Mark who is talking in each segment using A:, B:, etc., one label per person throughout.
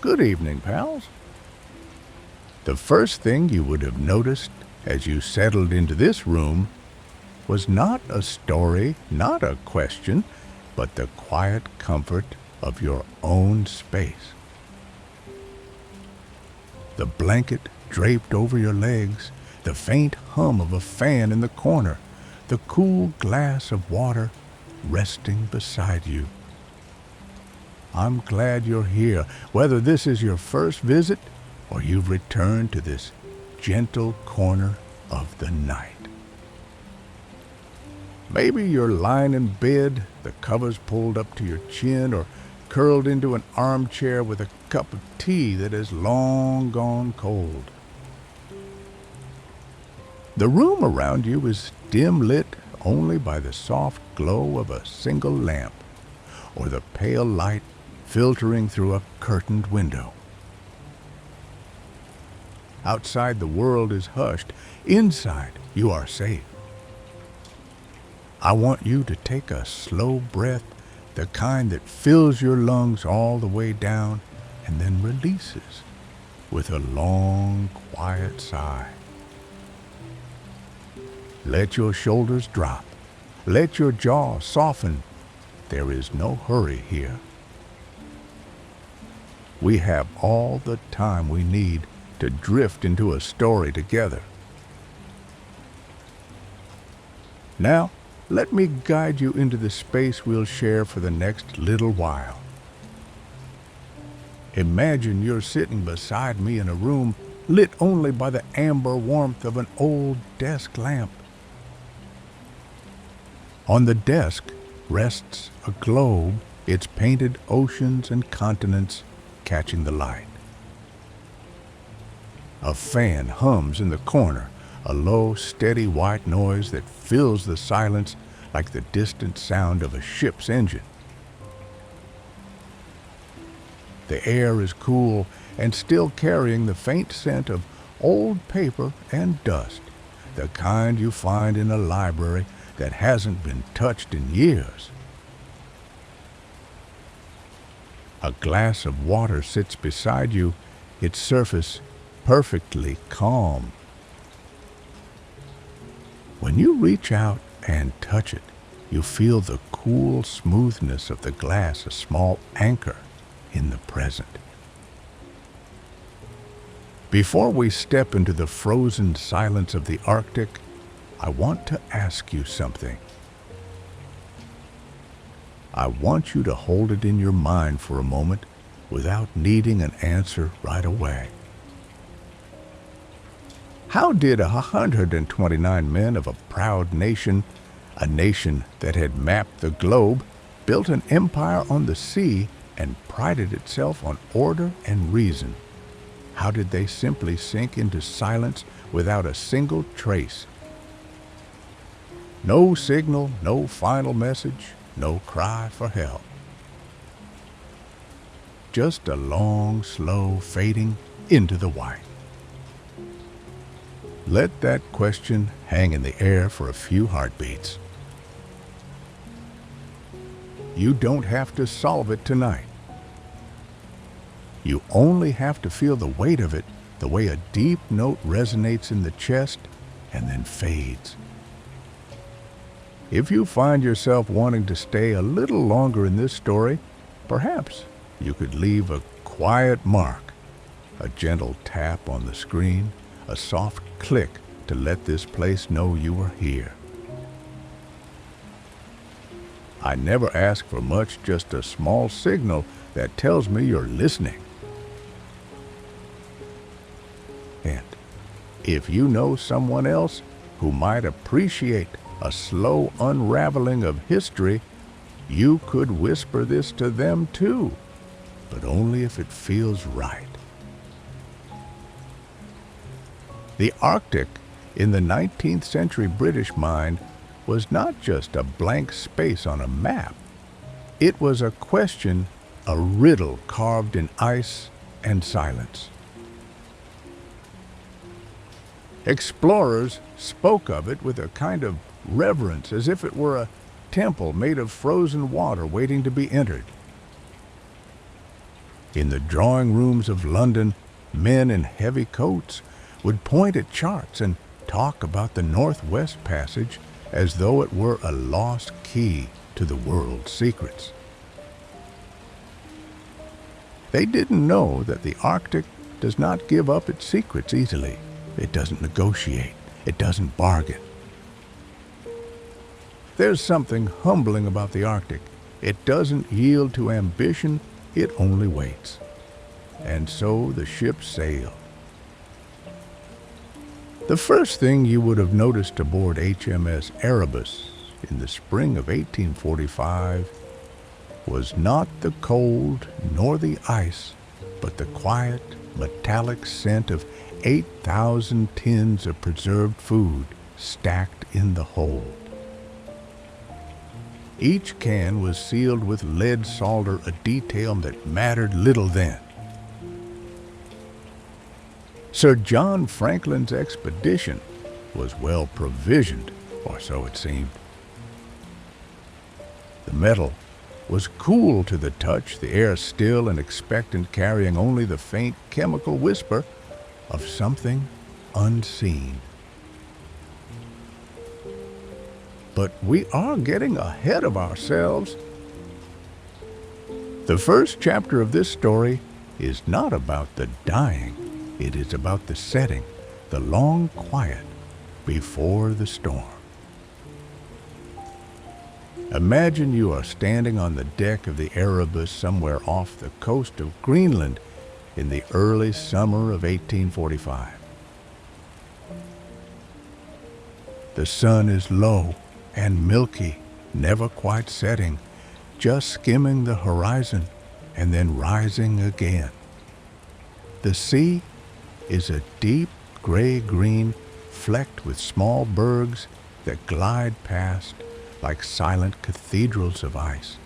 A: Good evening, pals. The first thing you would have noticed as you settled into this room was not a story, not a question, but the quiet comfort of your own space. The blanket draped over your legs, the faint hum of a fan in the corner, the cool glass of water resting beside you. I'm glad you're here, whether this is your first visit or you've returned to this gentle corner of the night. Maybe you're lying in bed, the covers pulled up to your chin, or curled into an armchair with a cup of tea that has long gone cold. The room around you is dim lit only by the soft glow of a single lamp, or the pale light filtering through a curtained window. Outside, the world is hushed. Inside, you are safe. I want you to take a slow breath, the kind that fills your lungs all the way down and then releases with a long, quiet sigh. Let your shoulders drop. Let your jaw soften. There is no hurry here. We have all the time we need to drift into a story together. Now, let me guide you into the space we'll share for the next little while. Imagine you're sitting beside me in a room lit only by the amber warmth of an old desk lamp. On the desk rests a globe, its painted oceans and continents catching the light. A fan hums in the corner, a low, steady white noise that fills the silence like the distant sound of a ship's engine. The air is cool and still carrying the faint scent of old paper and dust, the kind you find in a library that hasn't been touched in years. A glass of water sits beside you, its surface perfectly calm. When you reach out and touch it, you feel the cool smoothness of the glass, a small anchor in the present. Before we step into the frozen silence of the Arctic, I want to ask you something. I want you to hold it in your mind for a moment without needing an answer right away. How did 129 men of a proud nation, a nation that had mapped the globe, built an empire on the sea, and prided itself on order and reason, how did they simply sink into silence without a single trace? No signal, no final message, no cry for help. Just a long, slow fading into the white. Let that question hang in the air for a few heartbeats. You don't have to solve it tonight. You only have to feel the weight of it, the way a deep note resonates in the chest and then fades. If you find yourself wanting to stay a little longer in this story, perhaps you could leave a quiet mark, a gentle tap on the screen, a soft click to let this place know you are here. I never ask for much, just a small signal that tells me you're listening. And if you know someone else who might appreciate a slow unraveling of history, you could whisper this to them too, but only if it feels right. The Arctic, in the 19th century British mind, was not just a blank space on a map. It was a question, a riddle carved in ice and silence. Explorers spoke of it with a kind of reverence, as if it were a temple made of frozen water waiting to be entered. In the drawing rooms of London, men in heavy coats would point at charts and talk about the Northwest Passage as though it were a lost key to the world's secrets. They didn't know that the Arctic does not give up its secrets easily. It doesn't negotiate. It doesn't bargain. There's something humbling about the Arctic. It doesn't yield to ambition. It only waits. And so the ship sailed. The first thing you would have noticed aboard HMS Erebus in the spring of 1845 was not the cold nor the ice, but the quiet, metallic scent of 8,000 tins of preserved food stacked in the hold. Each can was sealed with lead solder, a detail that mattered little then. Sir John Franklin's expedition was well provisioned, or so it seemed. The metal was cool to the touch, the air still and expectant, carrying only the faint chemical whisper of something unseen. But we are getting ahead of ourselves. The first chapter of this story is not about the dying. It is about the setting, the long quiet before the storm. Imagine you are standing on the deck of the Erebus somewhere off the coast of Greenland in the early summer of 1845. The sun is low and milky, never quite setting, just skimming the horizon and then rising again. The sea is a deep gray-green flecked with small bergs that glide past like silent cathedrals of ice.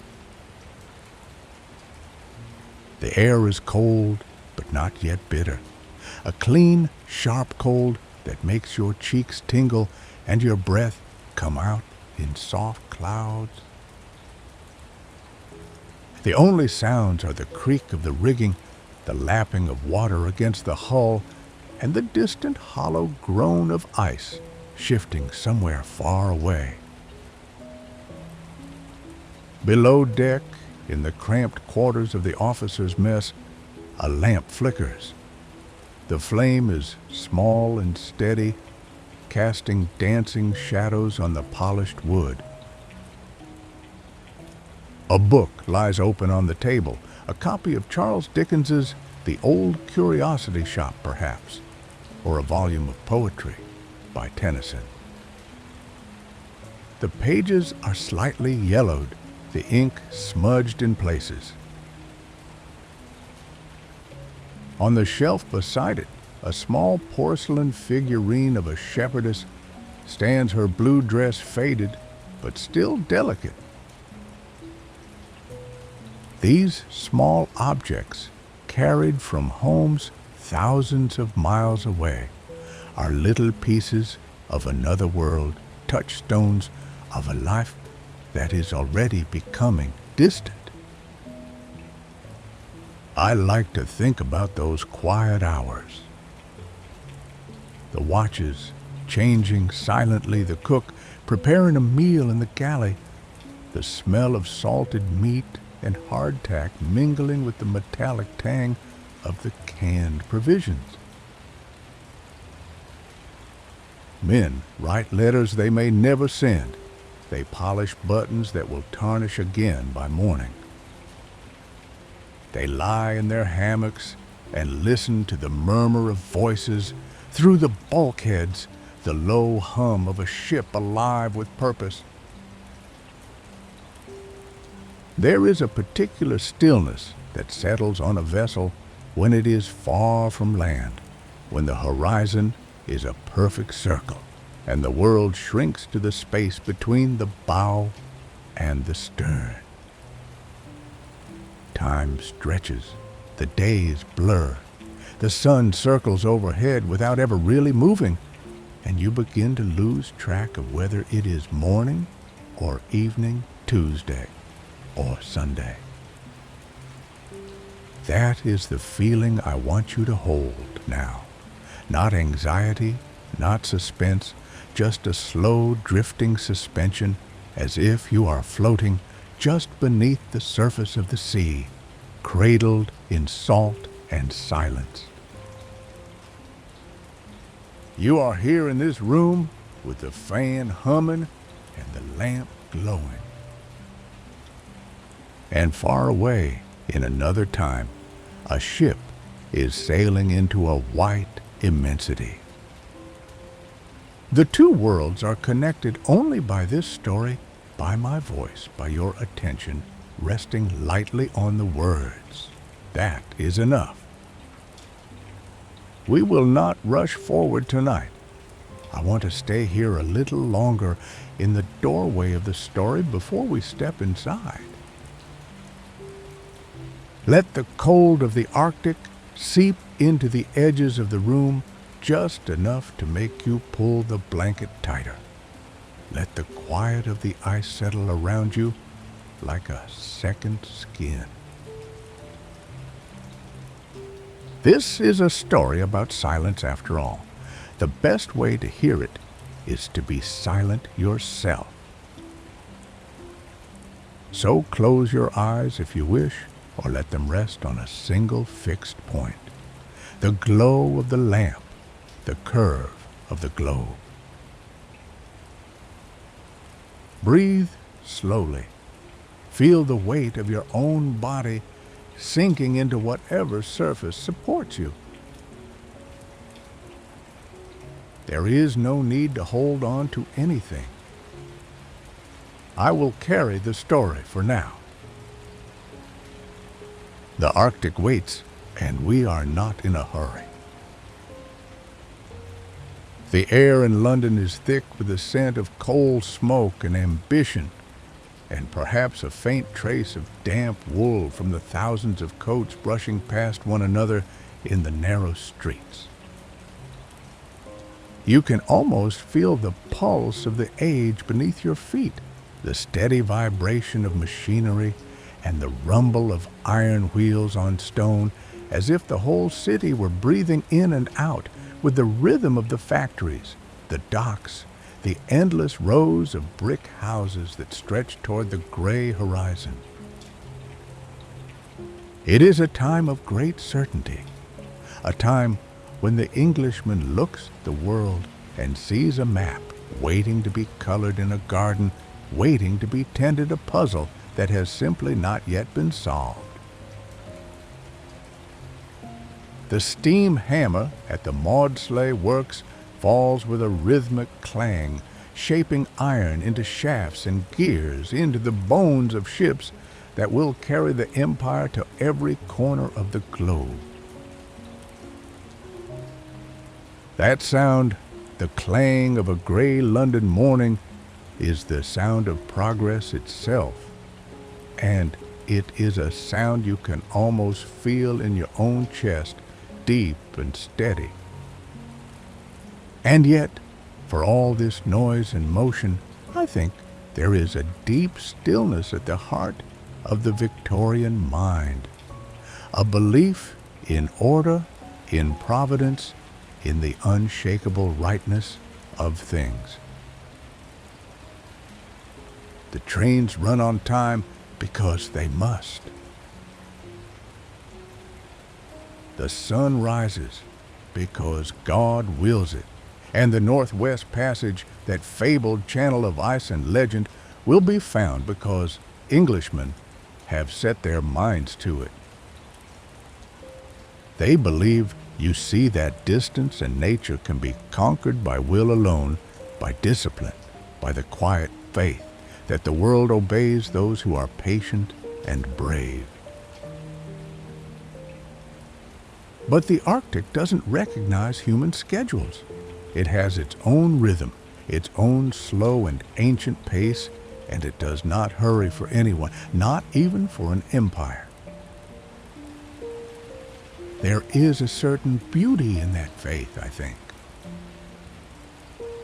A: The air is cold, but not yet bitter. A clean, sharp cold that makes your cheeks tingle and your breath come out in soft clouds. The only sounds are the creak of the rigging, the lapping of water against the hull, and the distant hollow groan of ice shifting somewhere far away. Below deck, in the cramped quarters of the officers' mess, a lamp flickers. The flame is small and steady, casting dancing shadows on the polished wood. A book lies open on the table, a copy of Charles Dickens's The Old Curiosity Shop, perhaps, or a volume of poetry by Tennyson. The pages are slightly yellowed, the ink smudged in places. On the shelf beside it, a small porcelain figurine of a shepherdess stands, her blue dress faded, but still delicate. These small objects, carried from homes thousands of miles away, are little pieces of another world, touchstones of a life that is already becoming distant. I like to think about those quiet hours. The watches changing silently, the cook preparing a meal in the galley, the smell of salted meat and hardtack mingling with the metallic tang of the canned provisions. Men write letters they may never send. They polish buttons that will tarnish again by morning. They lie in their hammocks and listen to the murmur of voices through the bulkheads, the low hum of a ship alive with purpose. There is a particular stillness that settles on a vessel when it is far from land, when the horizon is a perfect circle, and the world shrinks to the space between the bow and the stern. Time stretches, the days blur, the sun circles overhead without ever really moving, and you begin to lose track of whether it is morning or evening, Tuesday or Sunday. That is the feeling I want you to hold now. Not anxiety, not suspense, just a slow drifting suspension, as if you are floating just beneath the surface of the sea, cradled in salt and silence. You are here in this room with the fan humming and the lamp glowing. And far away, in another time, a ship is sailing into a white immensity. The two worlds are connected only by this story, by my voice, by your attention, resting lightly on the words. That is enough. We will not rush forward tonight. I want to stay here a little longer in the doorway of the story before we step inside. Let the cold of the Arctic seep into the edges of the room just enough to make you pull the blanket tighter. Let the quiet of the ice settle around you like a second skin. This is a story about silence after all. The best way to hear it is to be silent yourself. So close your eyes if you wish, or let them rest on a single fixed point. The glow of the lamp, the curve of the globe. Breathe slowly. Feel the weight of your own body sinking into whatever surface supports you. There is no need to hold on to anything. I will carry the story for now. The Arctic waits, and we are not in a hurry. The air in London is thick with the scent of coal smoke and ambition, and perhaps a faint trace of damp wool from the thousands of coats brushing past one another in the narrow streets. You can almost feel the pulse of the age beneath your feet, the steady vibration of machinery, and the rumble of iron wheels on stone, as if the whole city were breathing in and out with the rhythm of the factories, the docks, the endless rows of brick houses that stretch toward the gray horizon. It is a time of great certainty, a time when the Englishman looks at the world and sees a map waiting to be colored in a garden, waiting to be tended a puzzle that has simply not yet been solved. The steam hammer at the Maudslay works falls with a rhythmic clang, shaping iron into shafts and gears into the bones of ships that will carry the empire to every corner of the globe. That sound, the clang of a gray London morning, is the sound of progress itself. And it is a sound you can almost feel in your own chest, deep and steady. And yet, for all this noise and motion, I think there is a deep stillness at the heart of the Victorian mind, a belief in order, in providence, in the unshakable rightness of things. The trains run on time because they must. The sun rises because God wills it, and the Northwest Passage, that fabled channel of ice and legend, will be found because Englishmen have set their minds to it. They believe you see that distance and nature can be conquered by will alone, by discipline, by the quiet faith that the world obeys those who are patient and brave. But the Arctic doesn't recognize human schedules. It has its own rhythm, its own slow and ancient pace, and it does not hurry for anyone, not even for an empire. There is a certain beauty in that faith, I think.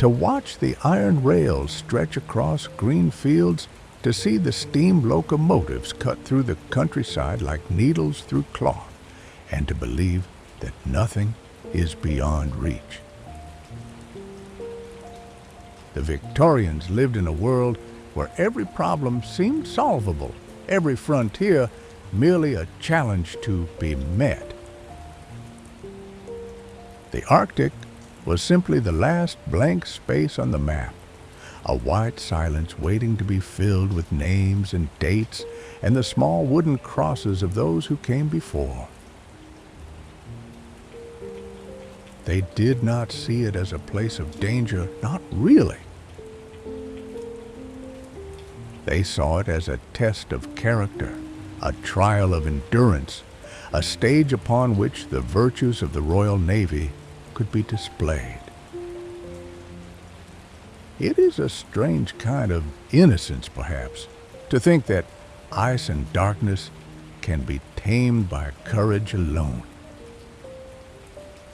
A: To watch the iron rails stretch across green fields, to see the steam locomotives cut through the countryside like needles through cloth, and to believe that nothing is beyond reach. The Victorians lived in a world where every problem seemed solvable, every frontier merely a challenge to be met. The Arctic was simply the last blank space on the map, a white silence waiting to be filled with names and dates and the small wooden crosses of those who came before. They did not see it as a place of danger, not really. They saw it as a test of character, a trial of endurance, a stage upon which the virtues of the Royal Navy could be displayed. It is a strange kind of innocence, perhaps, to think that ice and darkness can be tamed by courage alone.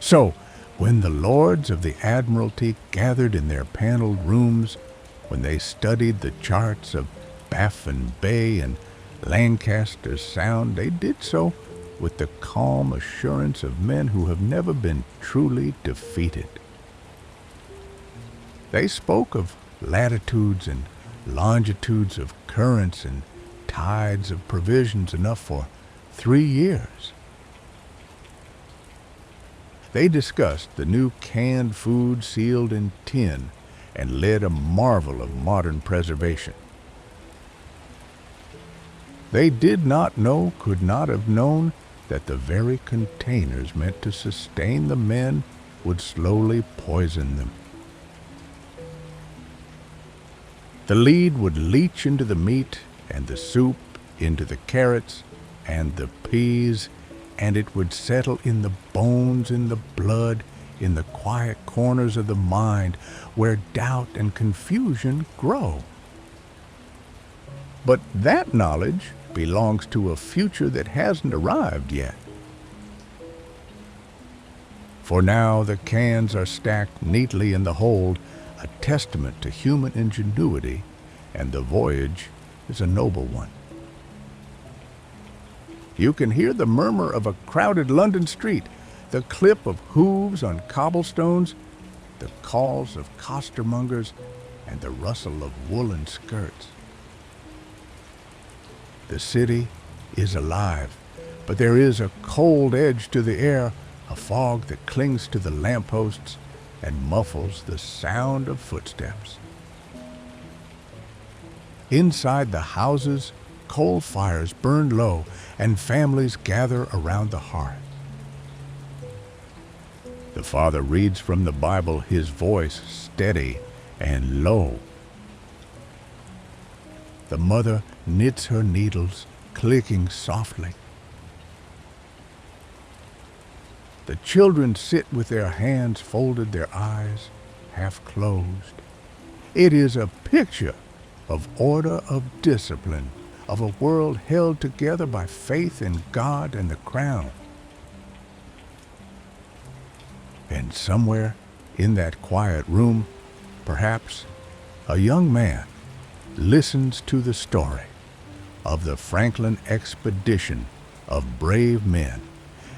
A: So, when the lords of the Admiralty gathered in their paneled rooms, when they studied the charts of Baffin Bay and Lancaster Sound, they did so with the calm assurance of men who have never been truly defeated. They spoke of latitudes and longitudes of currents and tides of provisions enough for 3 years. They discussed the new canned food sealed in tin and led a marvel of modern preservation. They did not know, could not have known, that the very containers meant to sustain the men would slowly poison them. The lead would leach into the meat, and the soup into the carrots, and the peas, and it would settle in the bones, in the blood, in the quiet corners of the mind where doubt and confusion grow. But that knowledge belongs to a future that hasn't arrived yet. For now the cans are stacked neatly in the hold, a testament to human ingenuity, and the voyage is a noble one. You can hear the murmur of a crowded London street, the clip of hooves on cobblestones, the calls of costermongers, and the rustle of woolen skirts. The city is alive, but there is a cold edge to the air, a fog that clings to the lampposts and muffles the sound of footsteps. Inside the houses, coal fires burn low, and families gather around the hearth. The father reads from the Bible, his voice steady and low. The mother knits her needles, clicking softly. The children sit with their hands folded, their eyes half closed. It is a picture of order, of discipline, of a world held together by faith in God and the crown. And somewhere in that quiet room, perhaps a young man listens to the story of the Franklin expedition of brave men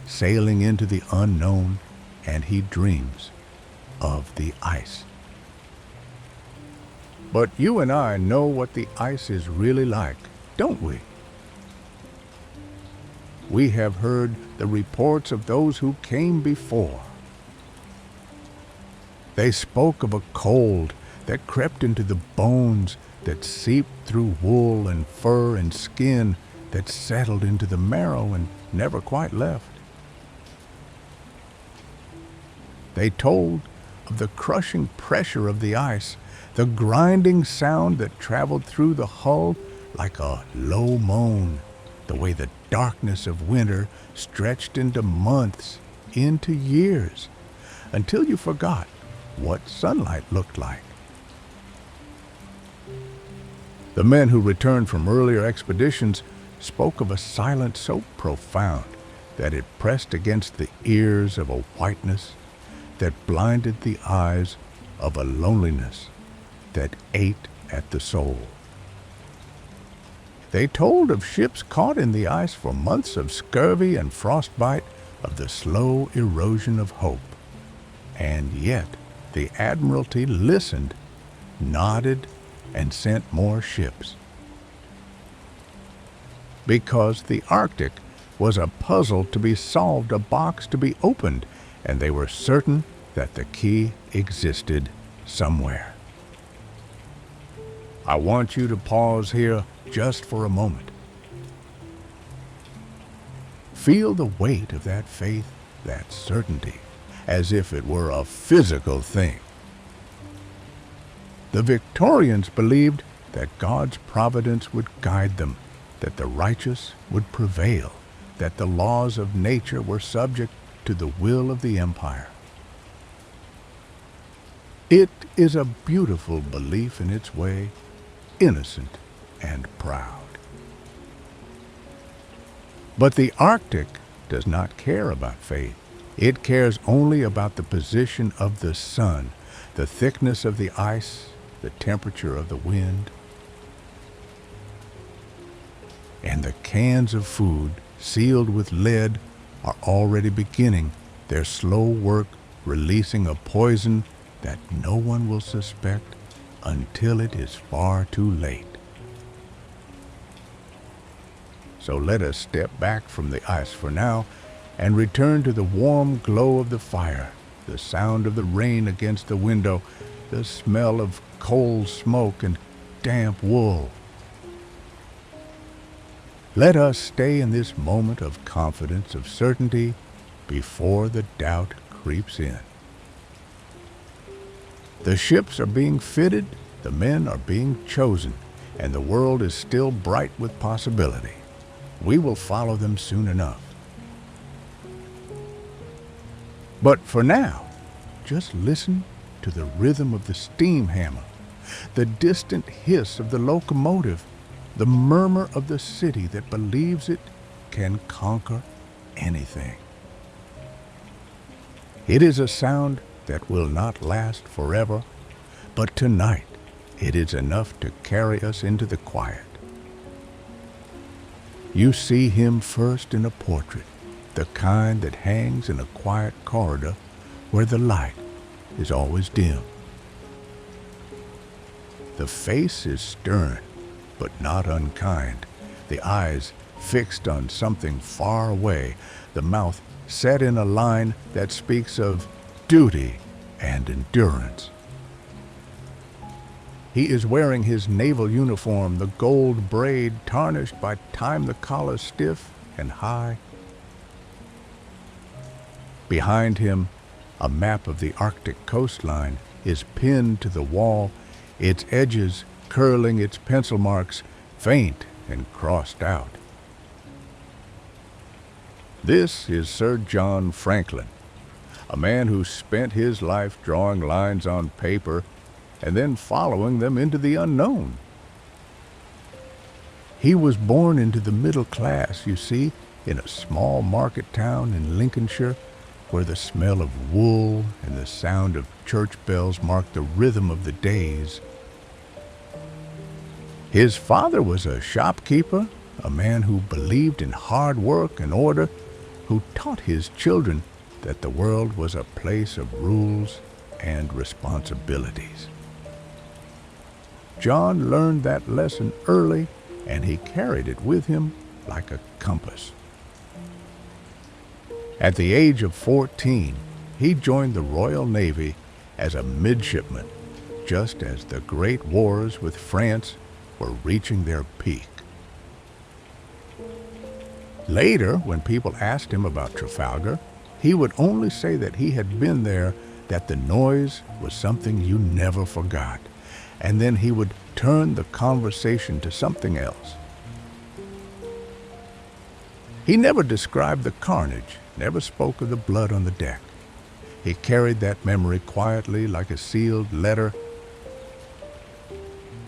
A: sailing into the unknown, and he dreams of the ice. But you and I know what the ice is really like, don't we? We have heard the reports of those who came before. They spoke of a cold that crept into the bones, that seeped through wool and fur and skin, that settled into the marrow and never quite left. They told of the crushing pressure of the ice, the grinding sound that traveled through the hull like a low moan, the way the darkness of winter stretched into months, into years, until you forgot what sunlight looked like. The men who returned from earlier expeditions spoke of a silence so profound that it pressed against the ears of a whiteness that blinded the eyes, of a loneliness that ate at the soul. They told of ships caught in the ice for months, of scurvy and frostbite, of the slow erosion of hope. And yet the Admiralty listened, nodded, and sent more ships. Because the Arctic was a puzzle to be solved, a box to be opened, and they were certain that the key existed somewhere. I want you to pause here just for a moment. Feel the weight of that faith, that certainty, as if it were a physical thing. The Victorians believed that God's providence would guide them, that the righteous would prevail, that the laws of nature were subject to the will of the empire. It is a beautiful belief in its way, innocent and proud. But the Arctic does not care about faith. It cares only about the position of the sun, the thickness of the ice, the temperature of the wind. And the cans of food sealed with lead are already beginning their slow work, releasing a poison that no one will suspect until it is far too late. So let us step back from the ice for now and return to the warm glow of the fire, the sound of the rain against the window, the smell of coal smoke and damp wool. Let us stay in this moment of confidence, of certainty, before the doubt creeps in. The ships are being fitted, the men are being chosen, and the world is still bright with possibility. We will follow them soon enough. But for now, just listen to the rhythm of the steam hammer, the distant hiss of the locomotive, the murmur of the city that believes it can conquer anything. It is a sound that will not last forever, but tonight it is enough to carry us into the quiet. You see him first in a portrait, the kind that hangs in a quiet corridor where the light is always dim. The face is stern, but not unkind, the eyes fixed on something far away, the mouth set in a line that speaks of duty and endurance. He is wearing his naval uniform, the gold braid tarnished by time, the collar stiff and high. Behind him, a map of the Arctic coastline is pinned to the wall, its edges curling, its pencil marks faint and crossed out. This is Sir John Franklin, a man who spent his life drawing lines on paper and then following them into the unknown. He was born into the middle class, you see, in a small market town in Lincolnshire, where the smell of wool and the sound of church bells marked the rhythm of the days. His father was a shopkeeper, a man who believed in hard work and order, who taught his children that the world was a place of rules and responsibilities. John learned that lesson early, and he carried it with him like a compass. At the age of 14, he joined the Royal Navy as a midshipman, just as the great wars with France were reaching their peak. Later, when people asked him about Trafalgar, he would only say that he had been there, that the noise was something you never forgot, and then he would turn the conversation to something else. He never described the carnage, never spoke of the blood on the deck. He carried that memory quietly like a sealed letter.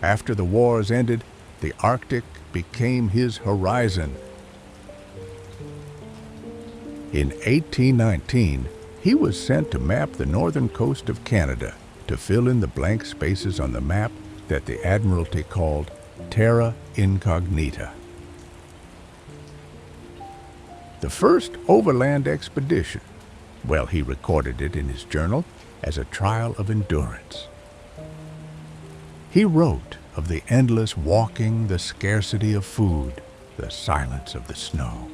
A: After the wars ended, the Arctic became his horizon. In 1819, he was sent to map the northern coast of Canada to fill in the blank spaces on the map that the Admiralty called terra incognita. The first overland expedition, well, he recorded it in his journal as a trial of endurance. He wrote of the endless walking, the scarcity of food, the silence of the snow.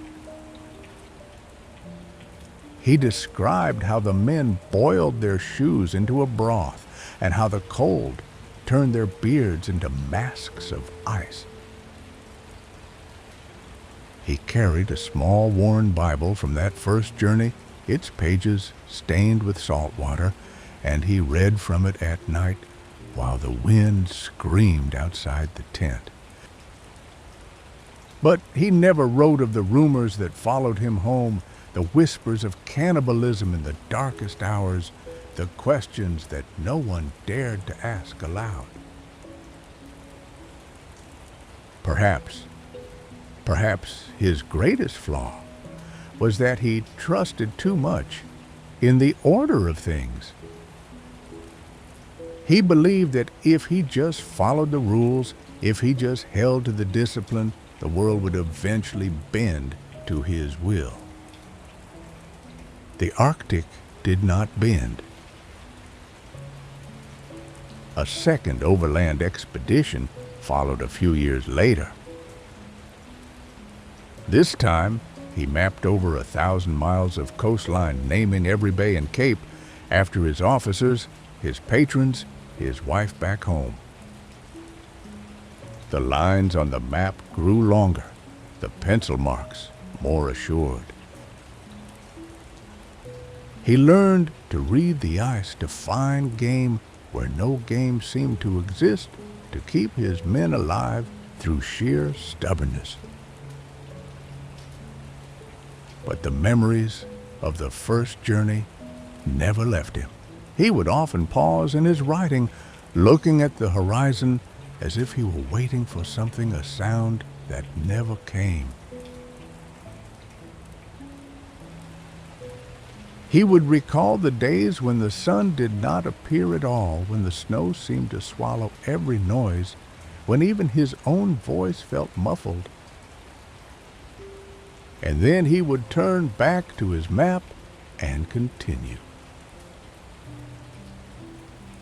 A: He described how the men boiled their shoes into a broth and how the cold turned their beards into masks of ice. He carried a small worn Bible from that first journey, its pages stained with salt water, and he read from it at night while the wind screamed outside the tent. But he never wrote of the rumors that followed him home, the whispers of cannibalism in the darkest hours, the questions that no one dared to ask aloud. Perhaps his greatest flaw was that he trusted too much in the order of things. He believed that if he just followed the rules, if he just held to the discipline, the world would eventually bend to his will. The Arctic did not bend. A second overland expedition followed a few years later. This time, he mapped over 1,000 miles of coastline, naming every bay and cape after his officers, his patrons, his wife back home. The lines on the map grew longer, the pencil marks more assured. He learned to read the ice, to find game where no game seemed to exist, to keep his men alive through sheer stubbornness. But the memories of the first journey never left him. He would often pause in his writing, looking at the horizon as if he were waiting for something, a sound that never came. He would recall the days when the sun did not appear at all, when the snow seemed to swallow every noise, when even his own voice felt muffled. And then he would turn back to his map and continue.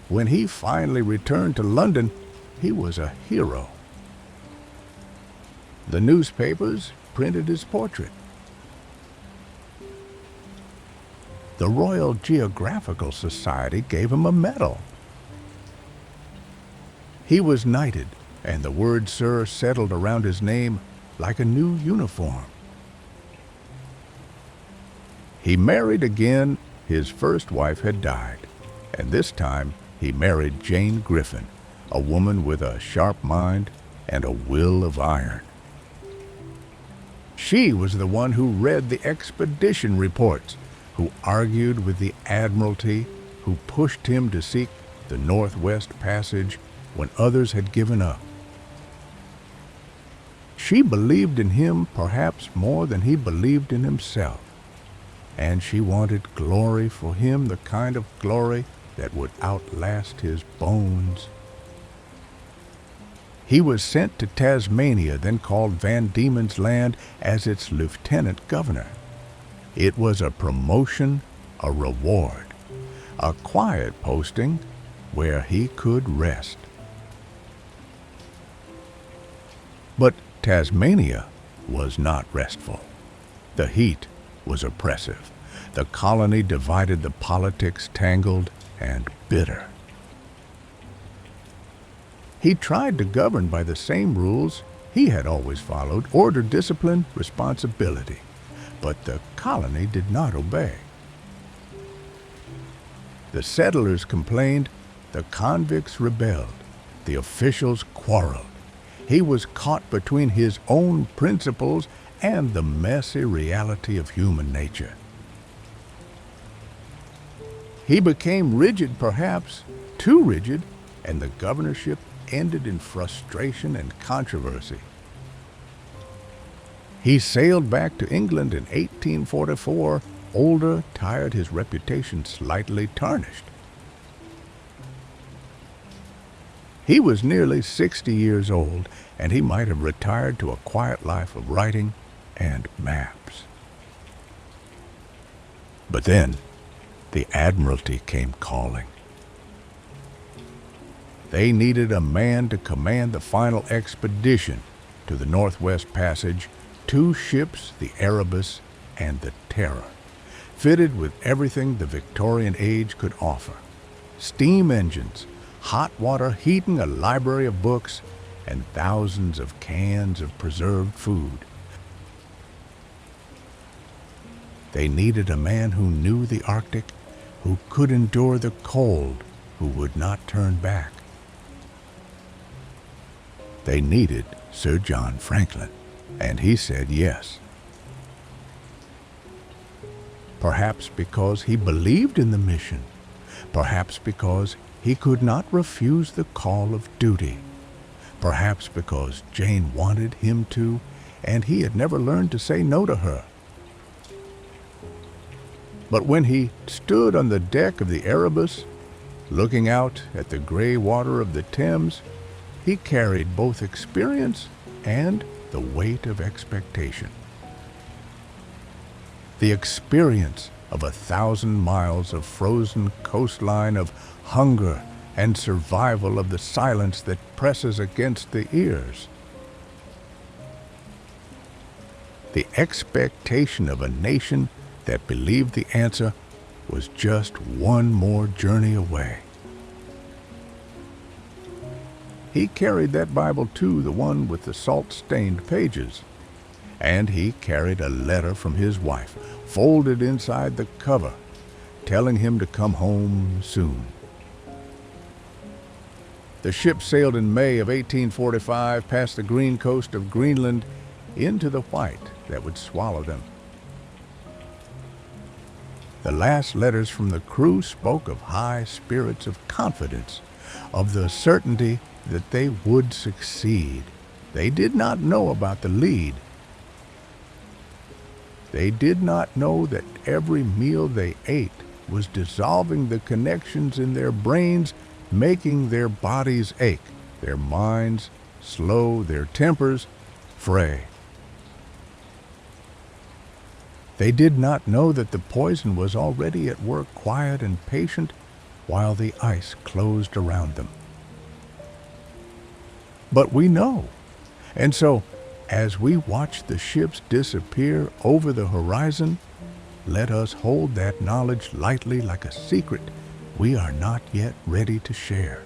A: When he finally returned to London, he was a hero. The newspapers printed his portrait. The Royal Geographical Society gave him a medal. He was knighted, and the word "Sir" settled around his name like a new uniform. He married again. His first wife had died, and this time he married Jane Griffin, a woman with a sharp mind and a will of iron. She was the one who read the expedition reports, who argued with the Admiralty, who pushed him to seek the Northwest Passage when others had given up. She believed in him perhaps more than he believed in himself, and she wanted glory for him, the kind of glory that would outlast his bones. He was sent to Tasmania, then called Van Diemen's Land, as its lieutenant governor. It was a promotion, a reward, a quiet posting where he could rest. But Tasmania was not restful. The heat was oppressive. The colony divided, the politics tangled and bitter. He tried to govern by the same rules he had always followed: order, discipline, responsibility. But the colony did not obey. The settlers complained, the convicts rebelled, the officials quarreled. He was caught between his own principles and the messy reality of human nature. He became rigid, perhaps too rigid, and the governorship ended in frustration and controversy. He sailed back to England in 1844, older, tired, his reputation slightly tarnished. He was nearly 60 years old, and he might have retired to a quiet life of writing and maps. But then the Admiralty came calling. They needed a man to command the final expedition to the Northwest Passage, 2 ships, the Erebus and the Terror, fitted with everything the Victorian age could offer: steam engines, hot water heating a library of books, and thousands of cans of preserved food. They needed a man who knew the Arctic, who could endure the cold, who would not turn back. They needed Sir John Franklin, and he said yes. Perhaps because he believed in the mission, perhaps because he could not refuse the call of duty, perhaps because Jane wanted him to, and he had never learned to say no to her. But when he stood on the deck of the Erebus, looking out at the gray water of the Thames, he carried both experience and the weight of expectation. The experience of 1,000 miles of frozen coastline, of hunger and survival, of the silence that presses against the ears. The expectation of a nation that believed the answer was just one more journey away. He carried that Bible too, the one with the salt-stained pages. And he carried a letter from his wife, folded inside the cover, telling him to come home soon. The ship sailed in May of 1845 past the green coast of Greenland into the white that would swallow them. The last letters from the crew spoke of high spirits of confidence, of the certainty that they would succeed. They did not know about the lead. They did not know that every meal they ate was dissolving the connections in their brains, making their bodies ache, their minds slow, their tempers fray. They did not know that the poison was already at work, quiet and patient, while the ice closed around them. But we know, and so as we watch the ships disappear over the horizon, let us hold that knowledge lightly, like a secret we are not yet ready to share.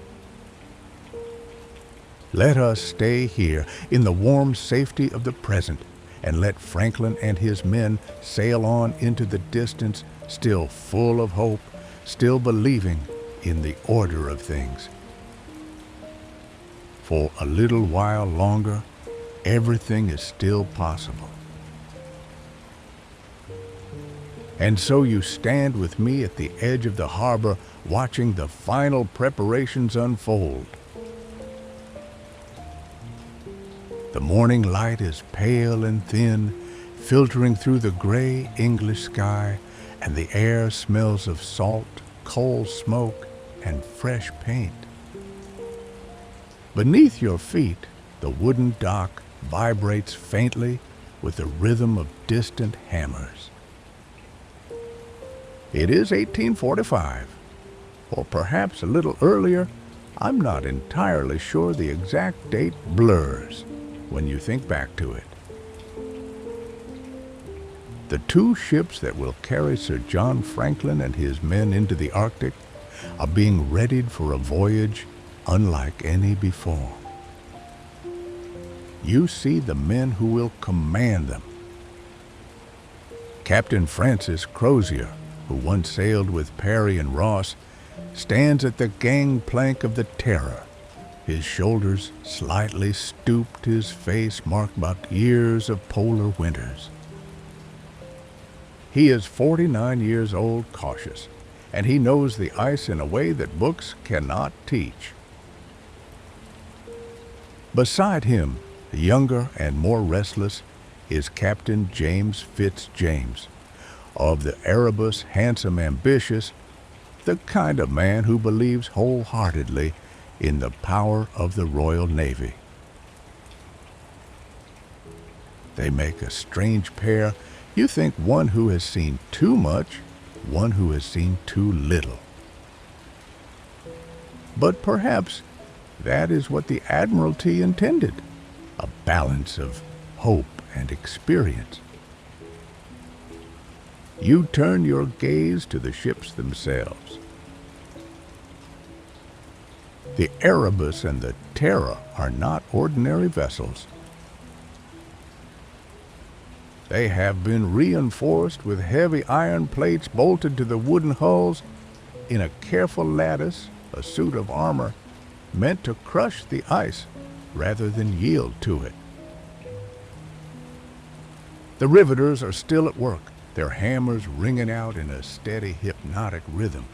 A: Let us stay here in the warm safety of the present, and let Franklin and his men sail on into the distance, still full of hope, still believing in the order of things. For a little while longer, everything is still possible. And so you stand with me at the edge of the harbor, watching the final preparations unfold. The morning light is pale and thin, filtering through the gray English sky, and the air smells of salt, coal smoke, and fresh paint. Beneath your feet, the wooden dock vibrates faintly with the rhythm of distant hammers. It is 1845, or perhaps a little earlier. I'm not entirely sure. The exact date blurs when you think back to it. The 2 ships that will carry Sir John Franklin and his men into the Arctic are being readied for a voyage unlike any before. You see the men who will command them. Captain Francis Crozier, who once sailed with Parry and Ross, stands at the gangplank of the Terror, his shoulders slightly stooped, his face marked by years of polar winters. He is 49 years old, cautious, and he knows the ice in a way that books cannot teach. Beside him, younger and more restless, is Captain James Fitzjames, of the Erebus, handsome, ambitious, the kind of man who believes wholeheartedly in the power of the Royal Navy. They make a strange pair. You think one who has seen too much one who has seen too little. But perhaps that is what the Admiralty intended, a balance of hope and experience. You turn your gaze to the ships themselves. The Erebus and the Terror are not ordinary vessels. They have been reinforced with heavy iron plates bolted to the wooden hulls in a careful lattice, a suit of armor meant to crush the ice rather than yield to it. The riveters are still at work, their hammers ringing out in a steady, hypnotic rhythm.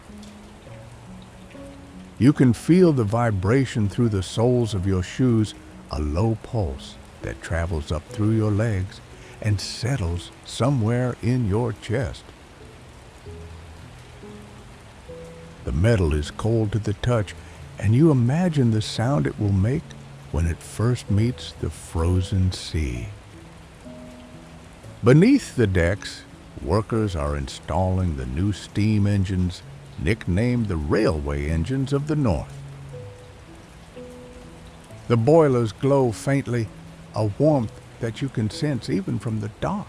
A: You can feel the vibration through the soles of your shoes, a low pulse that travels up through your legs and settles somewhere in your chest. The metal is cold to the touch, and you imagine the sound it will make when it first meets the frozen sea. Beneath the decks, workers are installing the new steam engines, nicknamed the railway engines of the North. The boilers glow faintly, a warmth that you can sense even from the dock.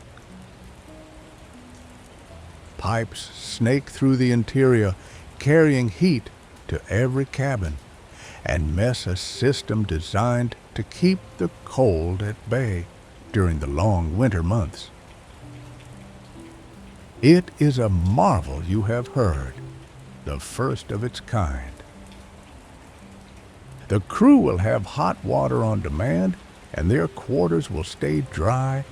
A: Pipes snake through the interior, carrying heat to every cabin, and mess a system designed to keep the cold at bay during the long winter months. It is a marvel you have heard, the first of its kind. The crew will have hot water on demand, and their quarters will stay dry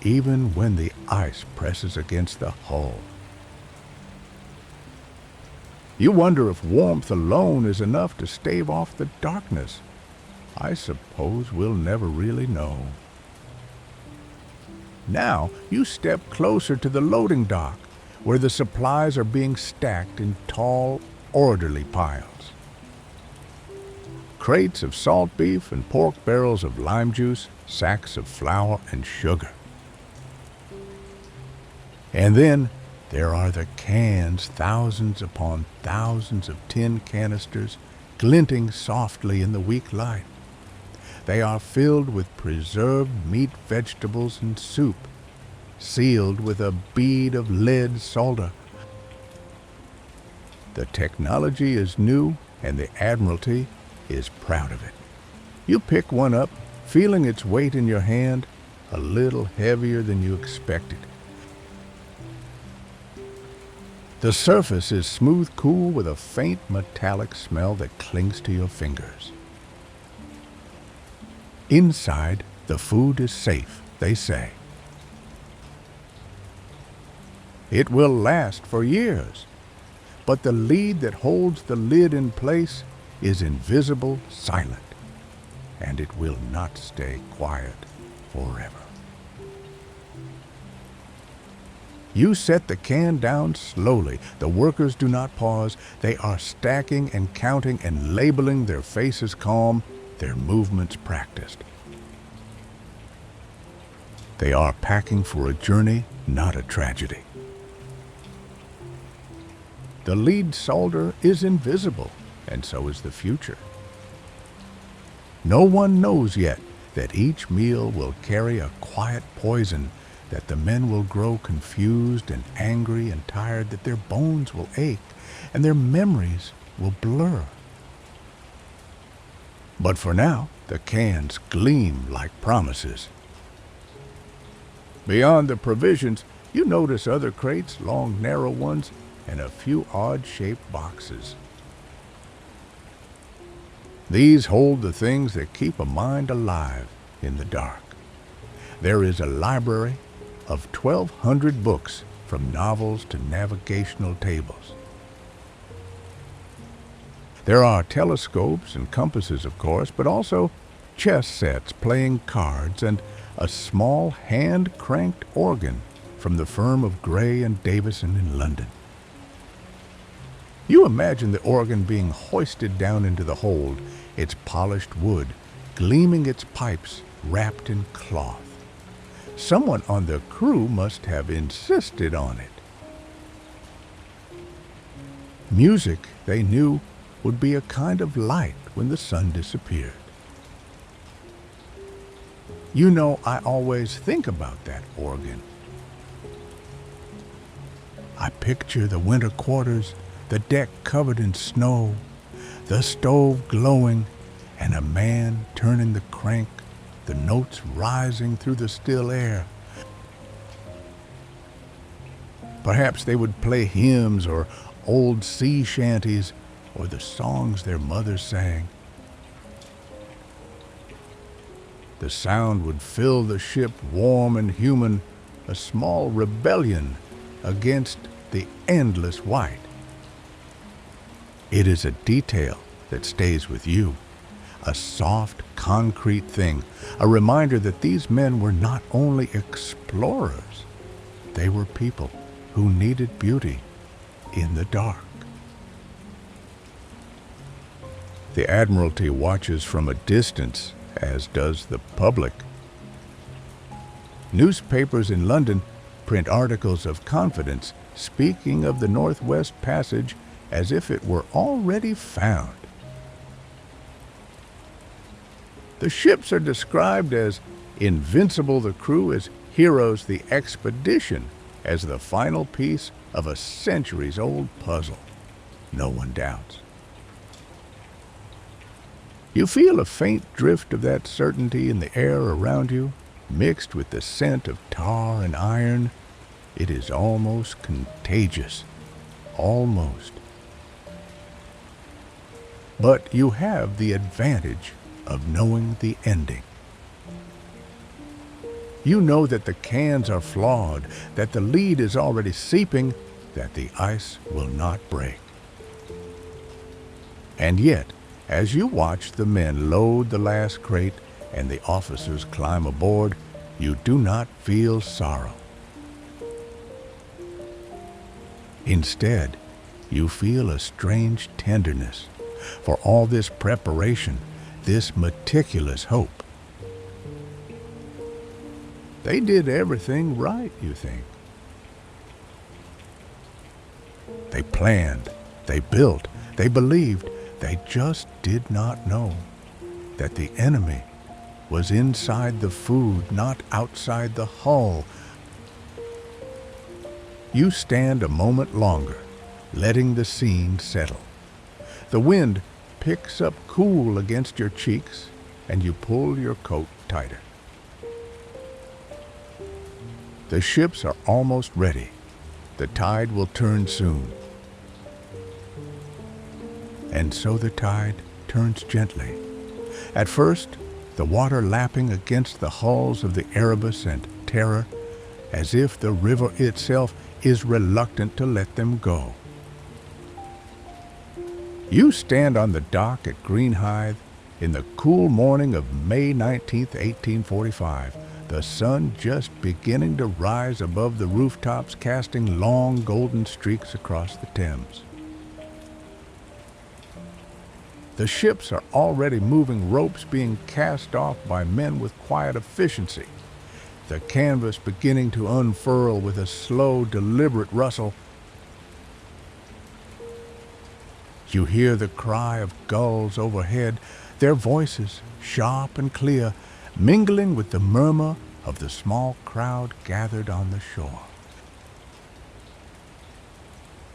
A: even when the ice presses against the hull. You wonder if warmth alone is enough to stave off the darkness. I suppose we'll never really know. Now you step closer to the loading dock, where the supplies are being stacked in tall, orderly piles. Crates of salt beef and pork barrels of lime juice, sacks of flour and sugar. And then there are the cans, thousands upon thousands of tin canisters, glinting softly in the weak light. They are filled with preserved meat, vegetables, and soup, sealed with a bead of lead solder. The technology is new, and the Admiralty is proud of it. You pick one up, feeling its weight in your hand, a little heavier than you expected. The surface is smooth cool with a faint metallic smell that clings to your fingers. Inside, the food is safe, they say. It will last for years, but the lead that holds the lid in place is invisible, silent, and it will not stay quiet forever. You set the can down slowly. The workers do not pause. They are stacking and counting and labeling, their faces calm, their movements practiced. They are packing for a journey, not a tragedy. The lead solder is invisible, and so is the future. No one knows yet that each meal will carry a quiet poison, that the men will grow confused and angry and tired, that their bones will ache and their memories will blur. But for now, the cans gleam like promises. Beyond the provisions, you notice other crates, long, narrow ones, and a few odd-shaped boxes. These hold the things that keep a mind alive in the dark. There is a library of 1,200 books, from novels to navigational tables. There are telescopes and compasses, of course, but also chess sets, playing cards, and a small hand-cranked organ from the firm of Gray and Davison in London. You imagine the organ being hoisted down into the hold, its polished wood, gleaming its pipes wrapped in cloth. Someone on the crew must have insisted on it. Music they knew would be a kind of light when the sun disappeared. You know, I always think about that organ. I picture the winter quarters, the deck covered in snow, the stove glowing, and a man turning the crank, the notes rising through the still air. Perhaps they would play hymns or old sea shanties or the songs their mothers sang. The sound would fill the ship warm and human, a small rebellion against the endless white. It is a detail that stays with you, a soft, concrete thing, a reminder that these men were not only explorers, they were people who needed beauty in the dark. The Admiralty watches from a distance, as does the public. Newspapers in London print articles of confidence speaking of the Northwest Passage as if it were already found. The ships are described as invincible, the crew as heroes, the expedition as the final piece of a centuries-old puzzle. No one doubts. You feel a faint drift of that certainty in the air around you, mixed with the scent of tar and iron. It is almost contagious. Almost. But you have the advantage of knowing the ending. You know that the cans are flawed, that the lead is already seeping, that the ice will not break. And yet, as you watch the men load the last crate and the officers climb aboard, you do not feel sorrow. Instead, you feel a strange tenderness for all this preparation, this meticulous hope. They did everything right, you think. They planned, they built, they believed. They just did not know that the enemy was inside the food, not outside the hull. You stand a moment longer, letting the scene settle. The wind picks up cool against your cheeks, and you pull your coat tighter. The ships are almost ready. The tide will turn soon. And so the tide turns gently. At first, the water lapping against the hulls of the Erebus and Terror, as if the river itself is reluctant to let them go. You stand on the dock at Greenland in the cool morning of May 19th, 1845, the sun just beginning to rise above the rooftops, casting long golden streaks across the Thames. The ships are already moving, ropes being cast off by men with quiet efficiency. The canvas beginning to unfurl with a slow, deliberate rustle. You hear the cry of gulls overhead, their voices sharp and clear, mingling with the murmur of the small crowd gathered on the shore.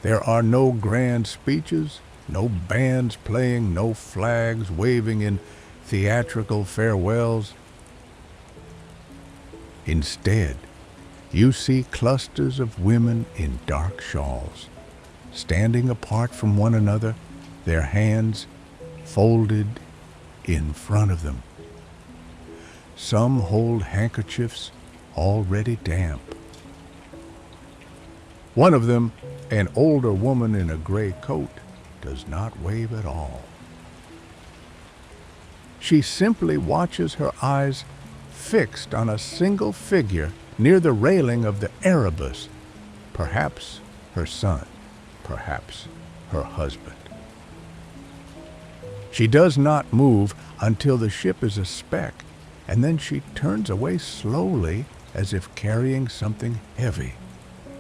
A: There are no grand speeches, no bands playing, no flags waving in theatrical farewells. Instead, you see clusters of women in dark shawls, standing apart from one another, their hands folded in front of them. Some hold handkerchiefs already damp. One of them, an older woman in a gray coat, does not wave at all. She simply watches, her eyes fixed on a single figure near the railing of the Erebus, perhaps her son, perhaps her husband. She does not move until the ship is a speck, and then she turns away slowly as if carrying something heavy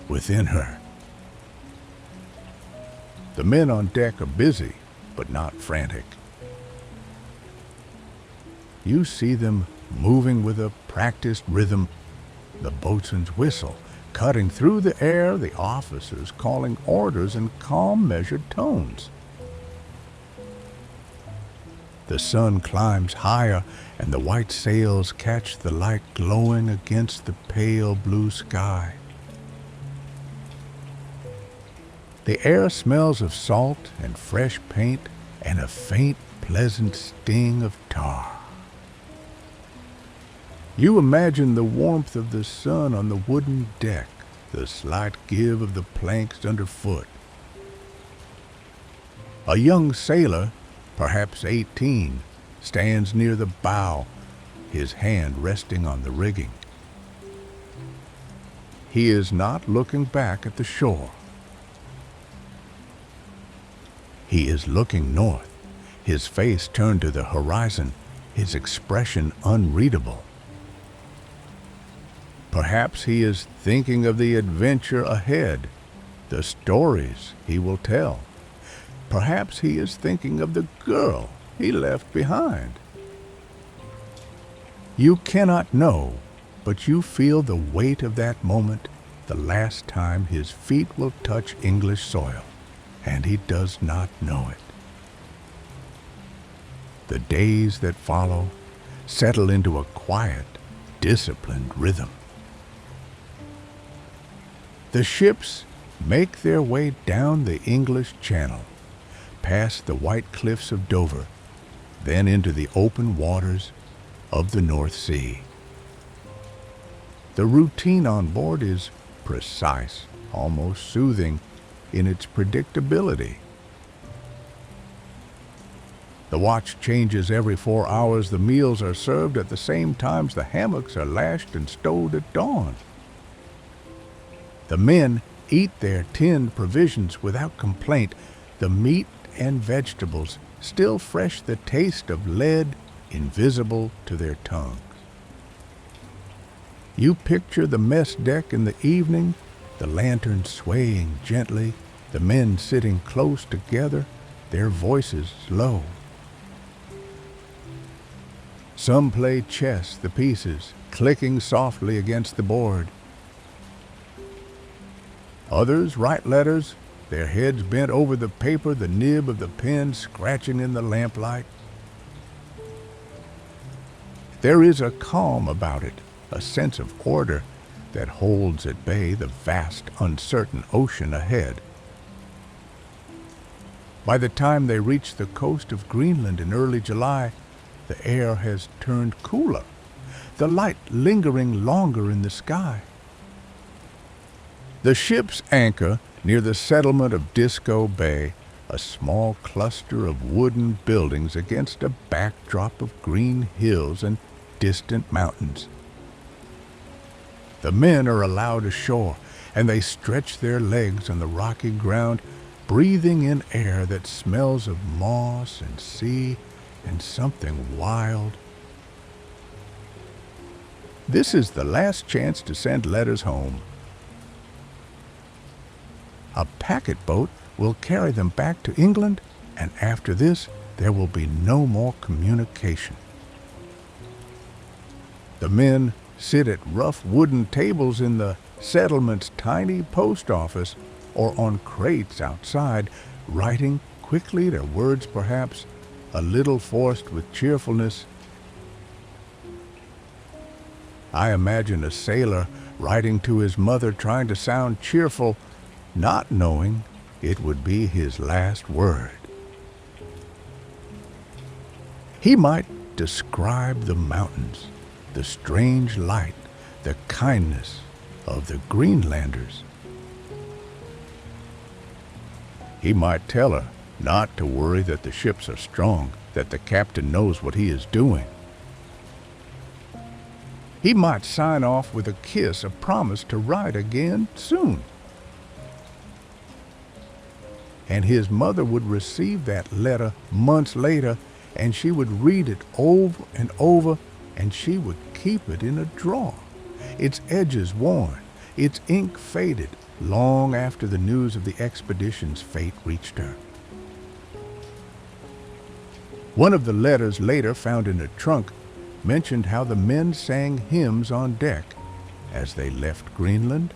A: within her. The men on deck are busy, but not frantic. You see them moving with a practiced rhythm, the boatswain's whistle cutting through the air, the officers calling orders in calm, measured tones. The sun climbs higher, and the white sails catch the light glowing against the pale blue sky. The air smells of salt and fresh paint and a faint, pleasant sting of tar. You imagine the warmth of the sun on the wooden deck, the slight give of the planks underfoot. A young sailor, perhaps 18, stands near the bow, his hand resting on the rigging. He is not looking back at the shore. He is looking north, his face turned to the horizon, his expression unreadable. Perhaps he is thinking of the adventure ahead, the stories he will tell. Perhaps he is thinking of the girl he left behind. You cannot know, but you feel the weight of that moment, the last time his feet will touch English soil, and he does not know it. The days that follow settle into a quiet, disciplined rhythm. The ships make their way down the English Channel, past the white cliffs of Dover, then into the open waters of the North Sea. The routine on board is precise, almost soothing in its predictability. The watch changes every 4 hours, the meals are served at the same times, the hammocks are lashed and stowed at dawn. The men eat their tinned provisions without complaint, the meat and vegetables still fresh, the taste of lead invisible to their tongues. You picture the mess deck in the evening, the lanterns swaying gently, the men sitting close together, their voices low. Some play chess, the pieces clicking softly against the board. Others write letters, their heads bent over the paper, the nib of the pen scratching in the lamplight. There is a calm about it, a sense of order that holds at bay the vast, uncertain ocean ahead. By the time they reach the coast of Greenland in early July, the air has turned cooler, the light lingering longer in the sky. The ships anchor near the settlement of Disco Bay, a small cluster of wooden buildings against a backdrop of green hills and distant mountains. The men are allowed ashore, and they stretch their legs on the rocky ground, breathing in air that smells of moss and sea and something wild. This is the last chance to send letters home. A packet boat will carry them back to England, and after this, there will be no more communication. The men sit at rough wooden tables in the settlement's tiny post office or on crates outside, writing quickly, their words perhaps a little forced with cheerfulness. I imagine a sailor writing to his mother, trying to sound cheerful, not knowing it would be his last word. He might describe the mountains, the strange light, the kindness of the Greenlanders. He might tell her not to worry, that the ships are strong, that the captain knows what he is doing. He might sign off with a kiss, a promise to write again soon. And his mother would receive that letter months later, and she would read it over and over, and she would keep it in a drawer, its edges worn, its ink faded, long after the news of the expedition's fate reached her. One of the letters later found in her trunk mentioned how the men sang hymns on deck as they left Greenland.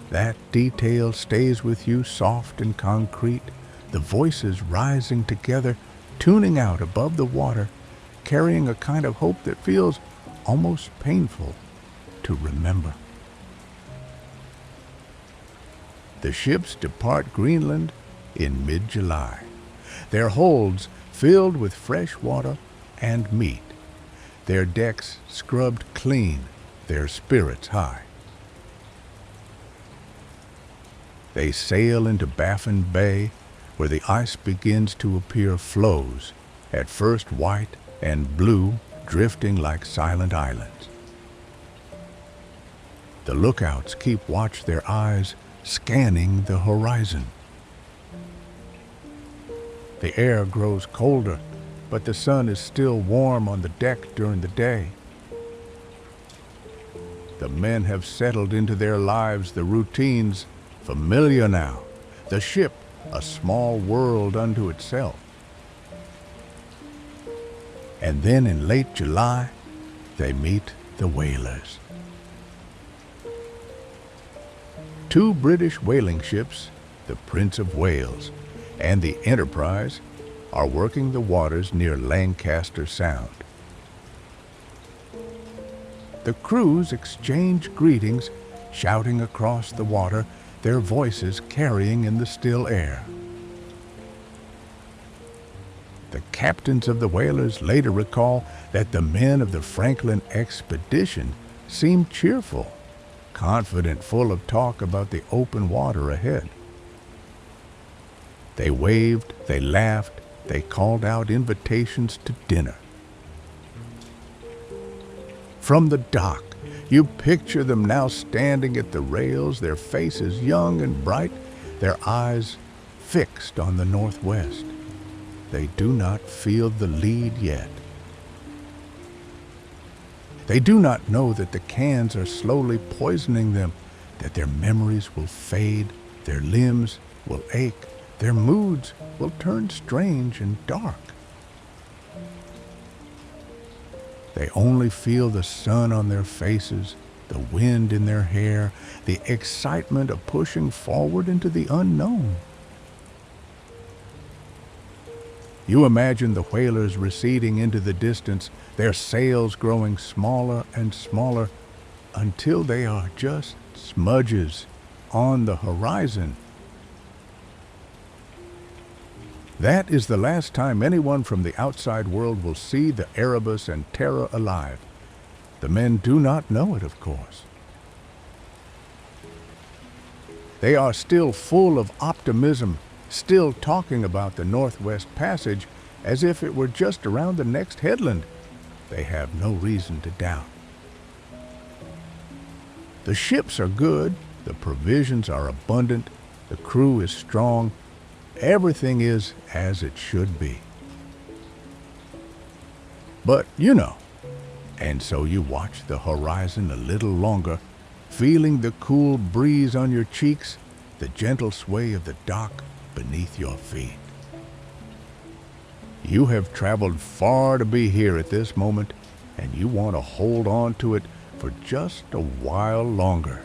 A: That detail stays with you soft and concrete, the voices rising together, tuning out above the water, carrying a kind of hope that feels almost painful to remember. The ships depart Greenland in mid-July, their holds filled with fresh water and meat, their decks scrubbed clean, their spirits high. They sail into Baffin Bay, where the ice begins to appear floes, at first white and blue, drifting like silent islands. The lookouts keep watch, their eyes scanning the horizon. The air grows colder, but the sun is still warm on the deck during the day. The men have settled into their lives, the routines familiar now, the ship a small world unto itself. And then in late July, they meet the whalers. 2 British whaling ships, the Prince of Wales and the Enterprise, are working the waters near Lancaster Sound. The crews exchange greetings, shouting across the water, their voices carrying in the still air. The captains of the whalers later recall that the men of the Franklin expedition seemed cheerful, confident, full of talk about the open water ahead. They waved, they laughed, they called out invitations to dinner. From the dock, you picture them now standing at the rails, their faces young and bright, their eyes fixed on the northwest. They do not feel the lead yet. They do not know that the cans are slowly poisoning them, that their memories will fade, their limbs will ache, their moods will turn strange and dark. They only feel the sun on their faces, the wind in their hair, the excitement of pushing forward into the unknown. You imagine the whalers receding into the distance, their sails growing smaller and smaller until they are just smudges on the horizon. That is the last time anyone from the outside world will see the Erebus and Terror alive. The men do not know it, of course. They are still full of optimism, still talking about the Northwest Passage as if it were just around the next headland. They have no reason to doubt. The ships are good, the provisions are abundant, the crew is strong, everything is as it should be. But you know, and so you watch the horizon a little longer, feeling the cool breeze on your cheeks, the gentle sway of the dock beneath your feet. You have traveled far to be here at this moment, and you want to hold on to it for just a while longer.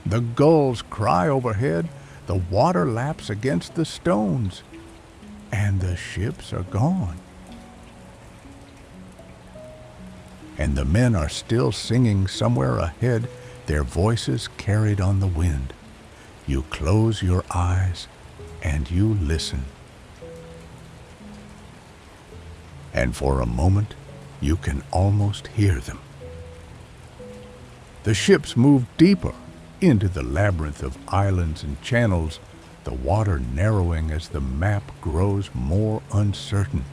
A: The gulls cry overhead, the water laps against the stones, and the ships are gone. And the men are still singing somewhere ahead, their voices carried on the wind. You close your eyes and you listen. And for a moment, you can almost hear them. The ships move deeper into the labyrinth of islands and channels, the water narrowing as the map grows more uncertain,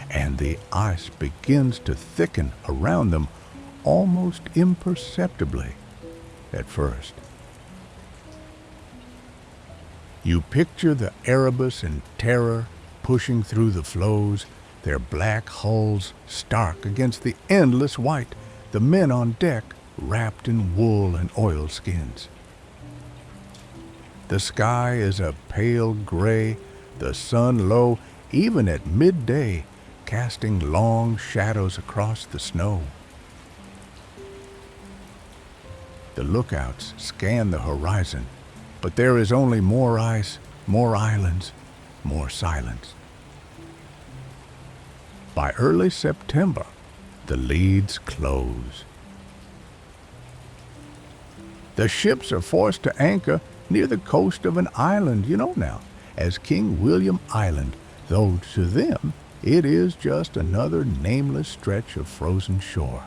A: and the ice begins to thicken around them almost imperceptibly at first. You picture the Erebus and Terror pushing through the floes, their black hulls stark against the endless white, the men on deck wrapped in wool and oilskins. The sky is a pale gray, the sun low, even at midday, casting long shadows across the snow. The lookouts scan the horizon, but there is only more ice, more islands, more silence. By early September, the leads close. The ships are forced to anchor near the coast of an island, as King William Island, though to them it is just another nameless stretch of frozen shore.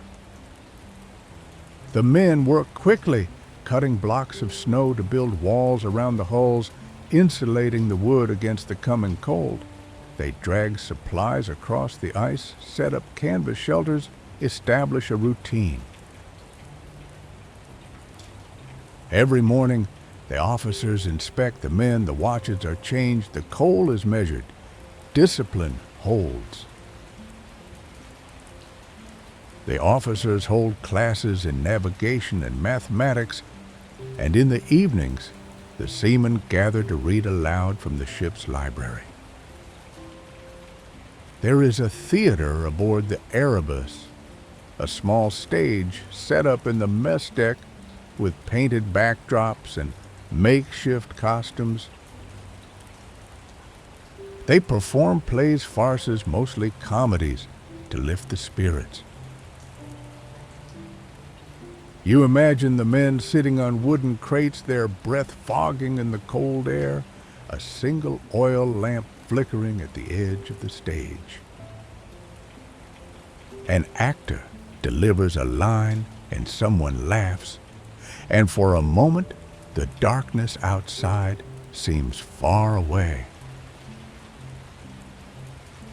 A: The men work quickly, cutting blocks of snow to build walls around the hulls, insulating the wood against the coming cold. They drag supplies across the ice, set up canvas shelters, establish a routine. Every morning, the officers inspect the men, the watches are changed, the coal is measured. Discipline holds. The officers hold classes in navigation and mathematics, and in the evenings, the seamen gather to read aloud from the ship's library. There is a theater aboard the Erebus, a small stage set up in the mess deck with painted backdrops and makeshift costumes. They perform plays, farces, mostly comedies, to lift the spirits. You imagine the men sitting on wooden crates, their breath fogging in the cold air, a single oil lamp flickering at the edge of the stage. An actor delivers a line and someone laughs, and for a moment the darkness outside seems far away.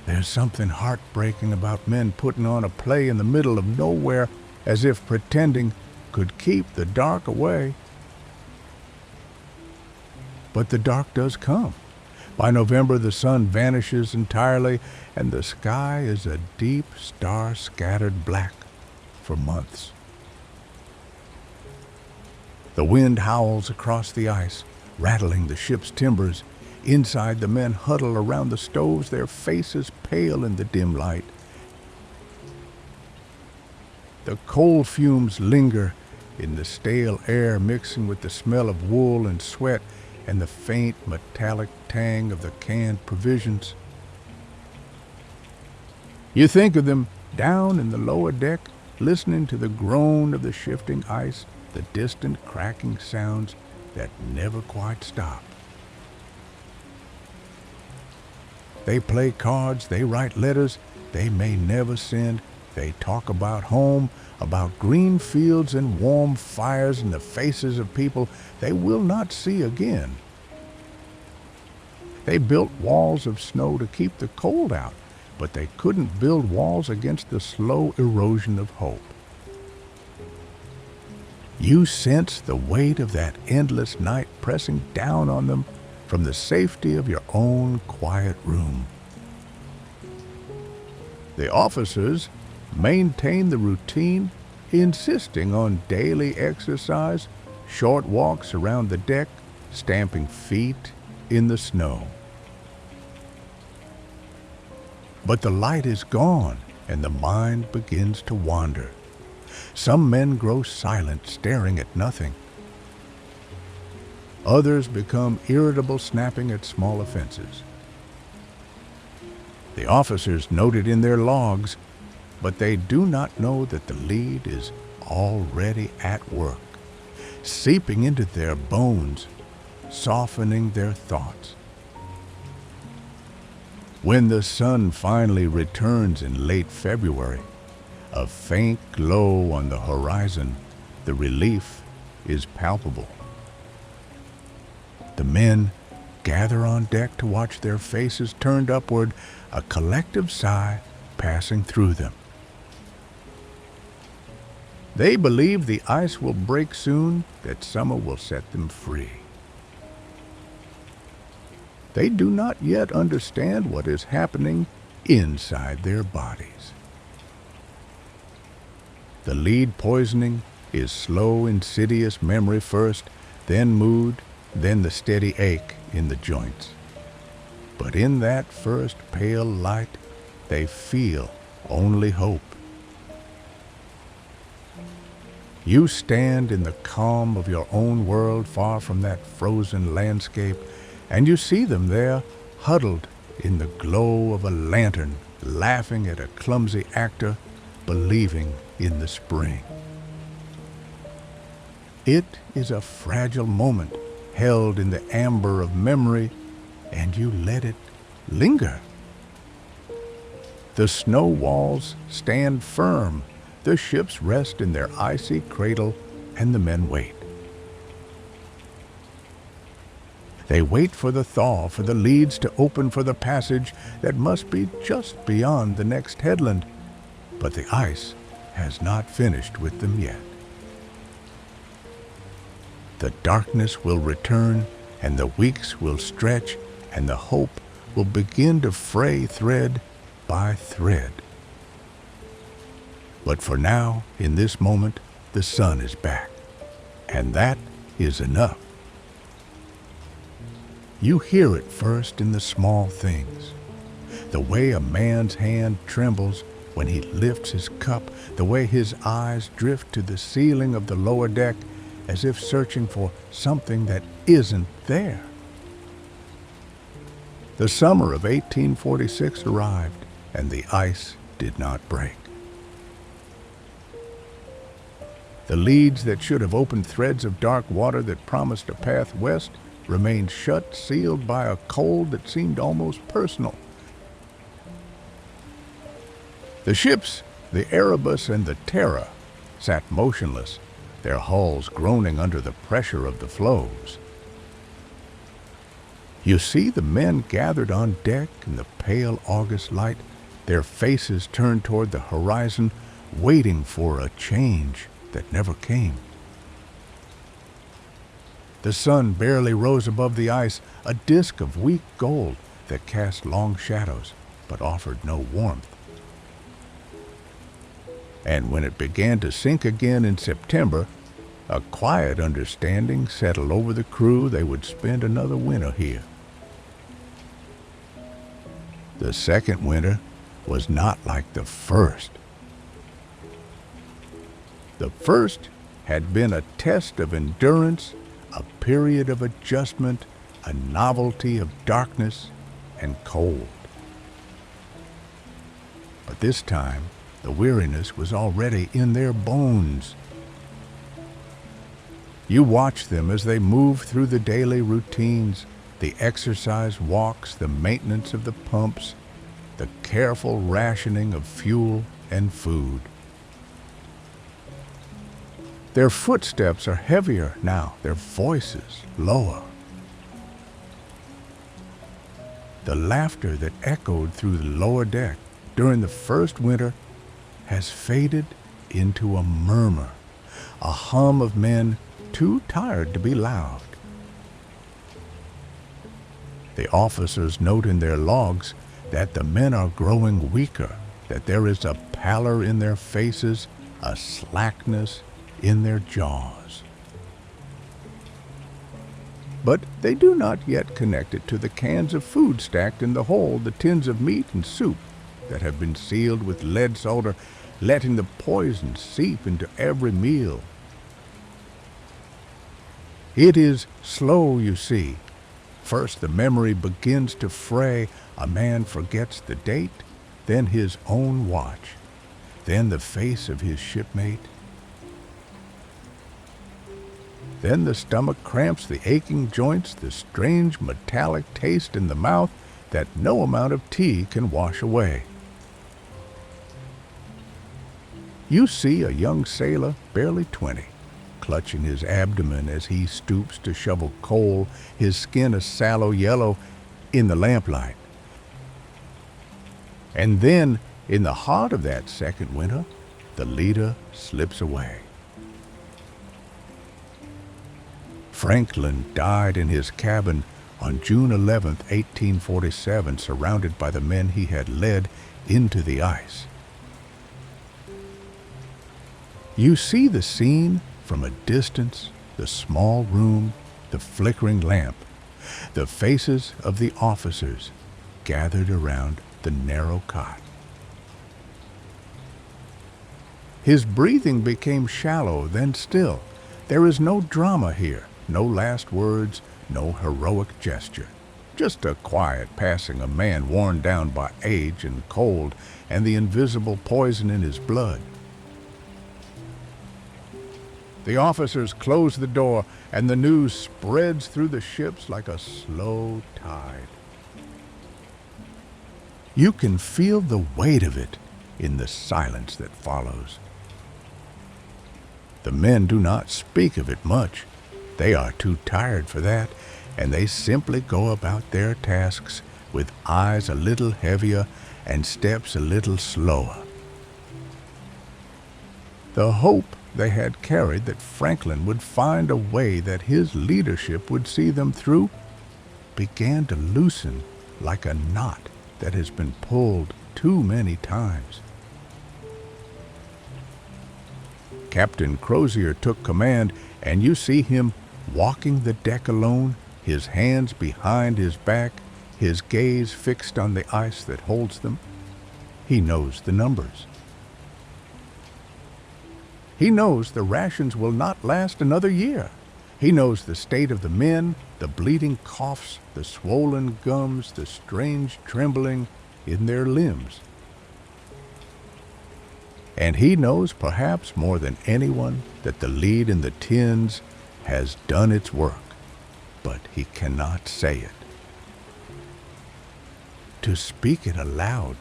A: There's something heartbreaking about men putting on a play in the middle of nowhere, as if pretending could keep the dark away. But the dark does come. By November, the sun vanishes entirely, and the sky is a deep, star-scattered black for months. The wind howls across the ice, rattling the ship's timbers. Inside, the men huddle around the stoves, their faces pale in the dim light. The coal fumes linger in the stale air, mixing with the smell of wool and sweat and the faint metallic tang of the canned provisions. You think of them down in the lower deck, listening to the groan of the shifting ice, the distant cracking sounds that never quite stop. They play cards, they write letters they may never send. They talk about home, about green fields and warm fires and the faces of people they will not see again. They built walls of snow to keep the cold out, but they couldn't build walls against the slow erosion of hope. You sense the weight of that endless night pressing down on them from the safety of your own quiet room. The officers maintain the routine, insisting on daily exercise, short walks around the deck, stamping feet in the snow. But the light is gone, and the mind begins to wander. Some men grow silent, staring at nothing. Others become irritable, snapping at small offenses. The officers note it in their logs, but they do not know that the lead is already at work, seeping into their bones, softening their thoughts. When the sun finally returns in late February, a faint glow on the horizon, the relief is palpable. The men gather on deck to watch their faces turned upward, a collective sigh passing through them. They believe the ice will break soon, that summer will set them free. They do not yet understand what is happening inside their bodies. The lead poisoning is slow, insidious memory first, then mood, then the steady ache in the joints. But in that first pale light, they feel only hope. You stand in the calm of your own world, far from that frozen landscape, and you see them there, huddled in the glow of a lantern, laughing at a clumsy actor, believing in the spring. It is a fragile moment, held in the amber of memory, and you let it linger. The snow walls stand firm, the ships rest in their icy cradle, and the men wait. They wait for the thaw, for the leads to open for the passage that must be just beyond the next headland, but the ice has not finished with them yet. The darkness will return, and the weeks will stretch, and the hope will begin to fray thread by thread. But for now, in this moment, the sun is back, and that is enough. You hear it first in the small things. The way a man's hand trembles when he lifts his cup, the way his eyes drift to the ceiling of the lower deck as if searching for something that isn't there. The summer of 1846 arrived, and the ice did not break. The leads that should have opened threads of dark water that promised a path west remained shut, sealed by a cold that seemed almost personal. The ships, the Erebus and the Terror, sat motionless, their hulls groaning under the pressure of the floes. You see the men gathered on deck in the pale August light, their faces turned toward the horizon, waiting for a change that never came. The sun barely rose above the ice, a disk of weak gold that cast long shadows but offered no warmth. And when it began to sink again in September, a quiet understanding settled over the crew they would spend another winter here. The second winter was not like the first. The first had been a test of endurance, a period of adjustment, a novelty of darkness and cold. But this time, the weariness was already in their bones. You watch them as they move through the daily routines, the exercise walks, the maintenance of the pumps, the careful rationing of fuel and food. Their footsteps are heavier now, their voices lower. The laughter that echoed through the lower deck during the first winter has faded into a murmur, a hum of men too tired to be loud. The officers note in their logs that the men are growing weaker, that there is a pallor in their faces, a slackness in their jaws. But they do not yet connect it to the cans of food stacked in the hold, the tins of meat and soup that have been sealed with lead solder, letting the poison seep into every meal. It is slow, you see. First the memory begins to fray, a man forgets the date, then his own watch, then the face of his shipmate. Then the stomach cramps, the aching joints, the strange metallic taste in the mouth that no amount of tea can wash away. You see a young sailor, barely 20, clutching his abdomen as he stoops to shovel coal, his skin a sallow yellow in the lamplight. And then, in the heart of that second winter, the leader slips away. Franklin died in his cabin on June 11, 1847, surrounded by the men he had led into the ice. You see the scene from a distance, the small room, the flickering lamp, the faces of the officers gathered around the narrow cot. His breathing became shallow, then still. There is no drama here, no last words, no heroic gesture. Just a quiet passing of man worn down by age and cold and the invisible poison in his blood. The officers close the door, and the news spreads through the ships like a slow tide. You can feel the weight of it in the silence that follows. The men do not speak of it much. They are too tired for that, and they simply go about their tasks with eyes a little heavier and steps a little slower. The hope they had carried that Franklin would find a way that his leadership would see them through began to loosen like a knot that has been pulled too many times. Captain Crozier took command, and you see him walking the deck alone, his hands behind his back, his gaze fixed on the ice that holds them. He knows the numbers. He knows the rations will not last another year. He knows the state of the men, the bleeding coughs, the swollen gums, the strange trembling in their limbs. And he knows perhaps more than anyone that the lead in the tins has done its work, but he cannot say it. To speak it aloud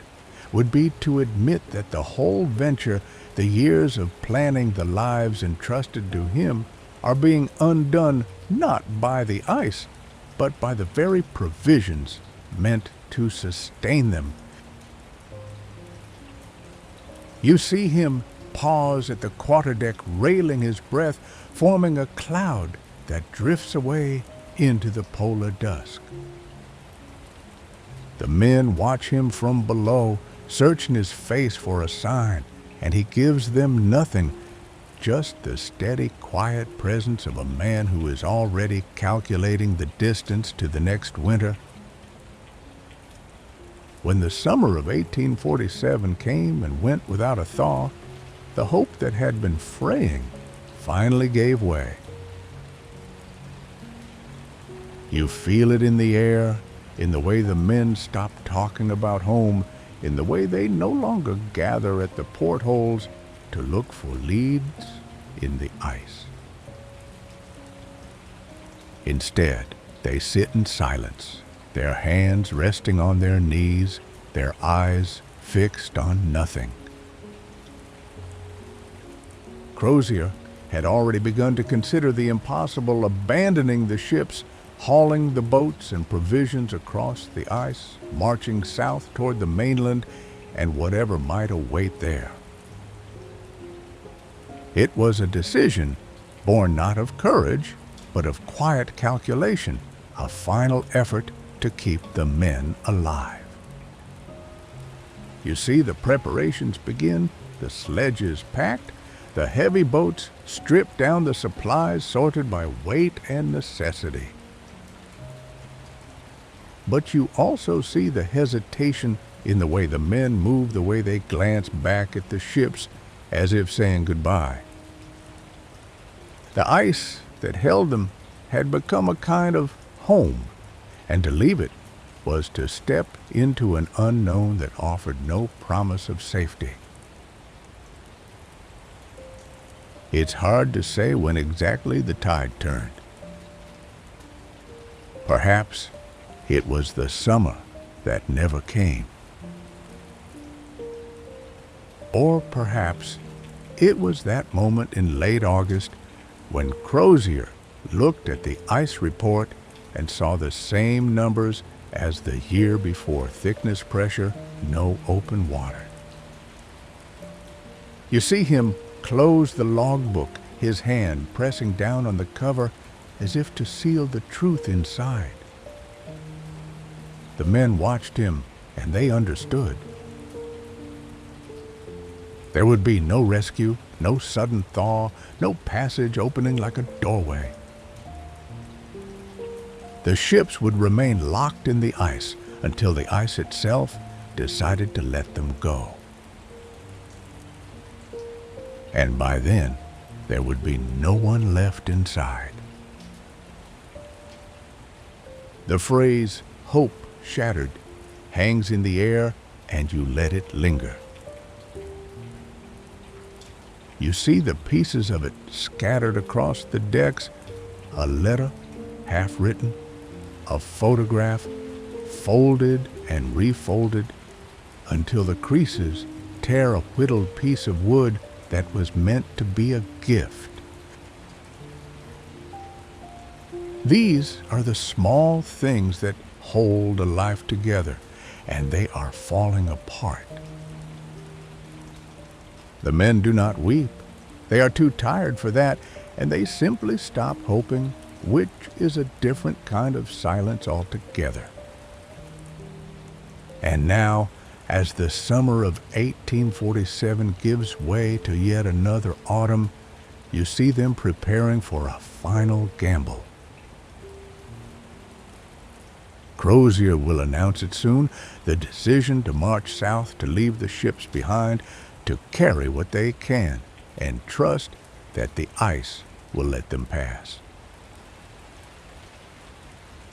A: would be to admit that the whole venture, the years of planning the lives entrusted to him, are being undone not by the ice, but by the very provisions meant to sustain them. You see him pause at the quarterdeck, railing his breath, forming a cloud that drifts away into the polar dusk. The men watch him from below, searching his face for a sign, and he gives them nothing, just the steady, quiet presence of a man who is already calculating the distance to the next winter. When the summer of 1847 came and went without a thaw, the hope that had been fraying finally gave way. You feel it in the air, in the way the men stop talking about home, in the way they no longer gather at the portholes to look for leads in the ice. Instead, they sit in silence, their hands resting on their knees, their eyes fixed on nothing. Crozier had already begun to consider the impossible, abandoning the ships, hauling the boats and provisions across the ice, marching south toward the mainland and whatever might await there. It was a decision born not of courage, but of quiet calculation, a final effort to keep the men alive. You see the preparations begin, the sledges packed, the heavy boats stripped down, the supplies sorted by weight and necessity. But you also see the hesitation in the way the men move, the way they glance back at the ships as if saying goodbye. The ice that held them had become a kind of home, and to leave it was to step into an unknown that offered no promise of safety. It's hard to say when exactly the tide turned. Perhaps it was the summer that never came. Or perhaps it was that moment in late August when Crozier looked at the ice report and saw the same numbers as the year before: thickness, pressure, no open water. You see him close the logbook, his hand pressing down on the cover as if to seal the truth inside. The men watched him, and they understood. There would be no rescue, no sudden thaw, no passage opening like a doorway. The ships would remain locked in the ice until the ice itself decided to let them go. And by then, there would be no one left inside. The phrase, "hope shattered," hangs in the air and you let it linger. You see the pieces of it scattered across the decks, a letter half written, a photograph folded and refolded until the creases tear a whittled piece of wood that was meant to be a gift. These are the small things that hold a life together, and they are falling apart. The men do not weep. They are too tired for that, and they simply stop hoping, which is a different kind of silence altogether. And now, as the summer of 1847 gives way to yet another autumn, you see them preparing for a final gamble. Crozier will announce it soon, the decision to march south to leave the ships behind, to carry what they can, and trust that the ice will let them pass.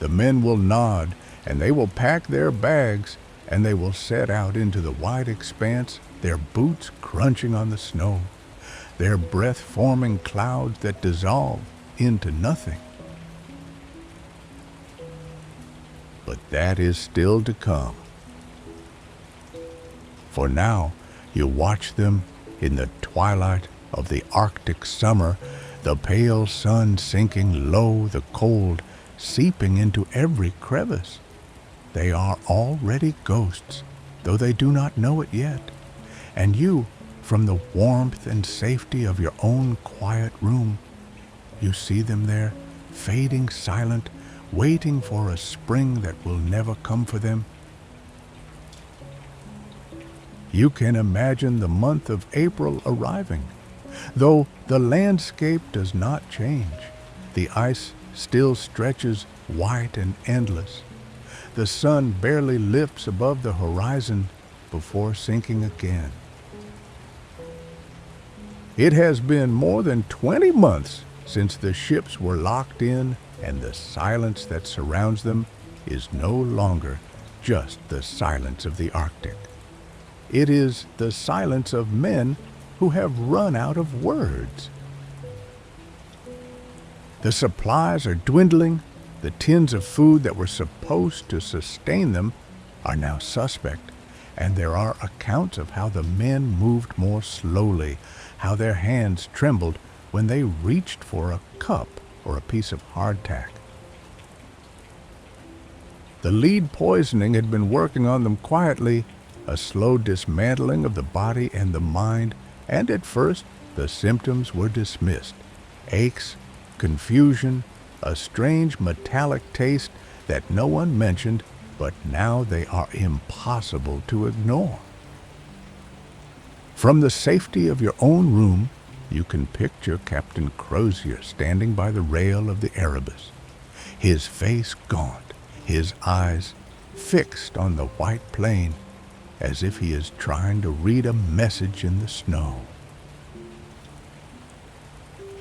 A: The men will nod, and they will pack their bags, and they will set out into the wide expanse, their boots crunching on the snow, their breath forming clouds that dissolve into nothing. But that is still to come. For now, you watch them in the twilight of the Arctic summer, the pale sun sinking low, the cold seeping into every crevice. They are already ghosts, though they do not know it yet. And you, from the warmth and safety of your own quiet room, you see them there, fading silent, waiting for a spring that will never come for them. You can imagine the month of April arriving. Though the landscape does not change, the ice still stretches white and endless. The sun barely lifts above the horizon before sinking again. It has been more than 20 months since the ships were locked in, and the silence that surrounds them is no longer just the silence of the Arctic. It is the silence of men who have run out of words. The supplies are dwindling. The tins of food that were supposed to sustain them are now suspect, and there are accounts of how the men moved more slowly, how their hands trembled when they reached for a cup or a piece of hardtack. The lead poisoning had been working on them quietly, a slow dismantling of the body and the mind, and at first the symptoms were dismissed. Aches, confusion, a strange metallic taste that no one mentioned, but now they are impossible to ignore. From the safety of your own room, you can picture Captain Crozier standing by the rail of the Erebus, his face gaunt, his eyes fixed on the white plain, as if he is trying to read a message in the snow.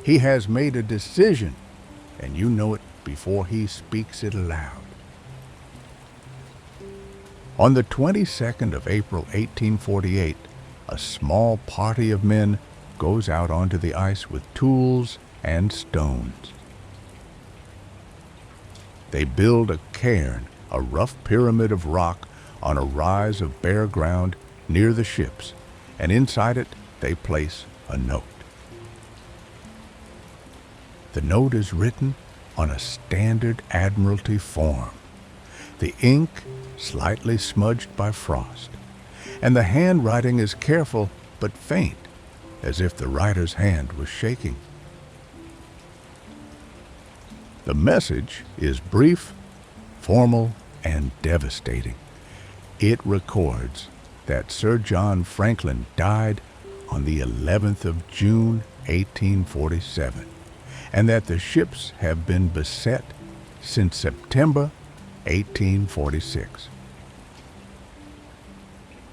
A: He has made a decision, and you know it before he speaks it aloud. On the 22nd of April, 1848, a small party of men goes out onto the ice with tools and stones. They build a cairn, a rough pyramid of rock on a rise of bare ground near the ships, and inside it they place a note. The note is written on a standard Admiralty form, the ink slightly smudged by frost, and the handwriting is careful but faint, as if the writer's hand was shaking. The message is brief, formal, and devastating. It records that Sir John Franklin died on the 11th of June, 1847, and that the ships have been beset since September 1846.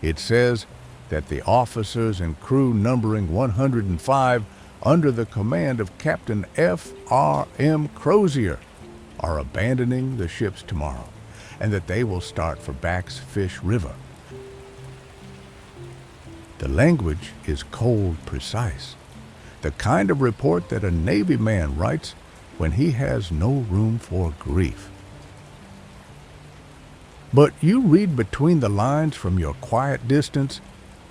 A: It says that the officers and crew numbering 105 under the command of Captain F.R.M. Crozier are abandoning the ships tomorrow, and that they will start for Back's Fish River. The language is cold, precise, the kind of report that a Navy man writes when he has no room for grief. But you read between the lines from your quiet distance,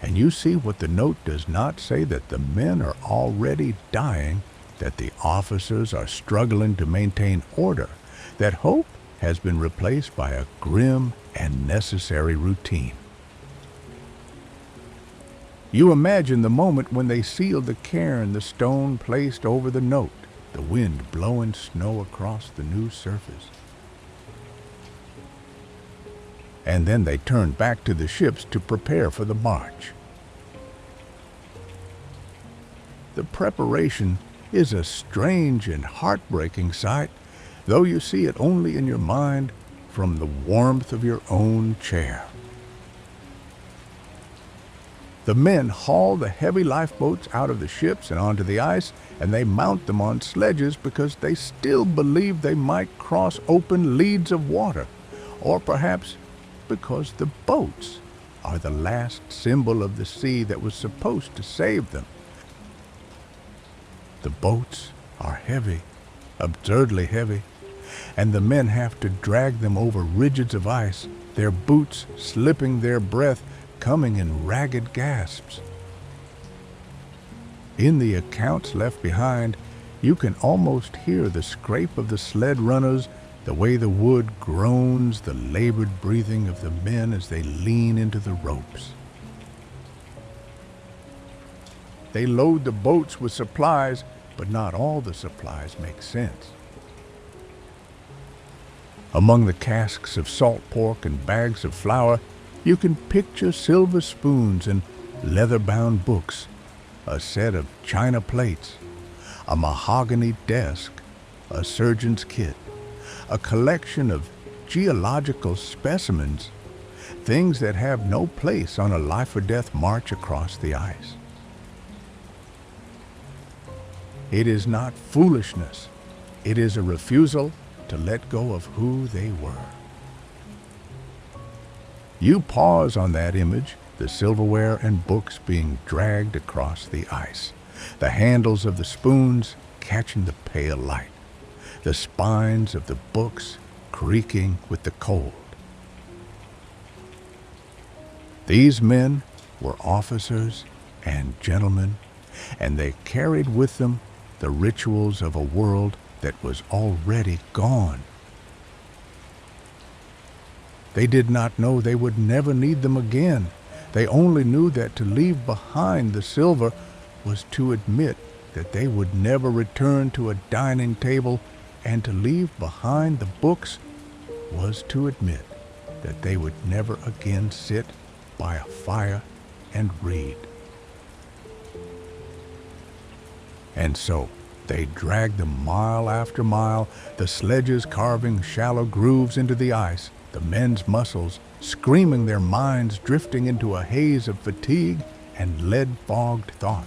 A: and you see what the note does not say, that the men are already dying, that the officers are struggling to maintain order, that hope has been replaced by a grim and necessary routine. You imagine the moment when they sealed the cairn, the stone placed over the note, the wind blowing snow across the new surface. And then they turned back to the ships to prepare for the march. The preparation is a strange and heartbreaking sight, though you see it only in your mind from the warmth of your own chair. The men haul the heavy lifeboats out of the ships and onto the ice, and they mount them on sledges because they still believe they might cross open leads of water, or perhaps because the boats are the last symbol of the sea that was supposed to save them. The boats are heavy, absurdly heavy, and the men have to drag them over ridges of ice, their boots slipping, their breath coming in ragged gasps. In the accounts left behind, you can almost hear the scrape of the sled runners, the way the wood groans, the labored breathing of the men as they lean into the ropes. They load the boats with supplies, but not all the supplies make sense. Among the casks of salt pork and bags of flour, you can picture silver spoons and leather-bound books, a set of china plates, a mahogany desk, a surgeon's kit, a collection of geological specimens, things that have no place on a life-or-death march across the ice. It is not foolishness. It is a refusal to let go of who they were. You pause on that image, the silverware and books being dragged across the ice, the handles of the spoons catching the pale light, the spines of the books creaking with the cold. These men were officers and gentlemen, and they carried with them the rituals of a world that was already gone. They did not know they would never need them again. They only knew that to leave behind the silver was to admit that they would never return to a dining table, and to leave behind the books was to admit that they would never again sit by a fire and read. And so they dragged them mile after mile, the sledges carving shallow grooves into the ice, the men's muscles screaming, their minds drifting into a haze of fatigue and lead-fogged thought.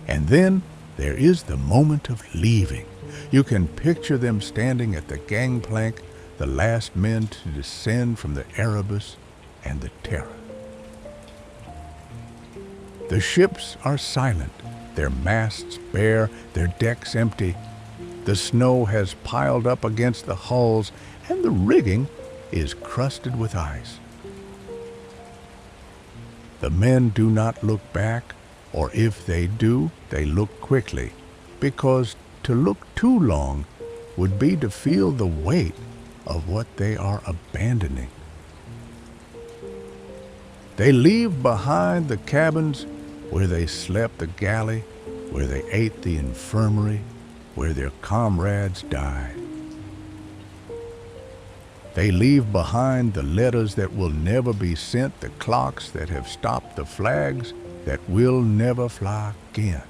A: And then there is the moment of leaving. You can picture them standing at the gangplank, the last men to descend from the Erebus and the Terror. The ships are silent, their masts bare, their decks empty. The snow has piled up against the hulls, and the rigging is crusted with ice. The men do not look back, or if they do, they look quickly, because to look too long would be to feel the weight of what they are abandoning. They leave behind the cabins where they slept, the galley, where they ate, the infirmary, where their comrades died. They leave behind the letters that will never be sent, the clocks that have stopped, the flags that will never fly again.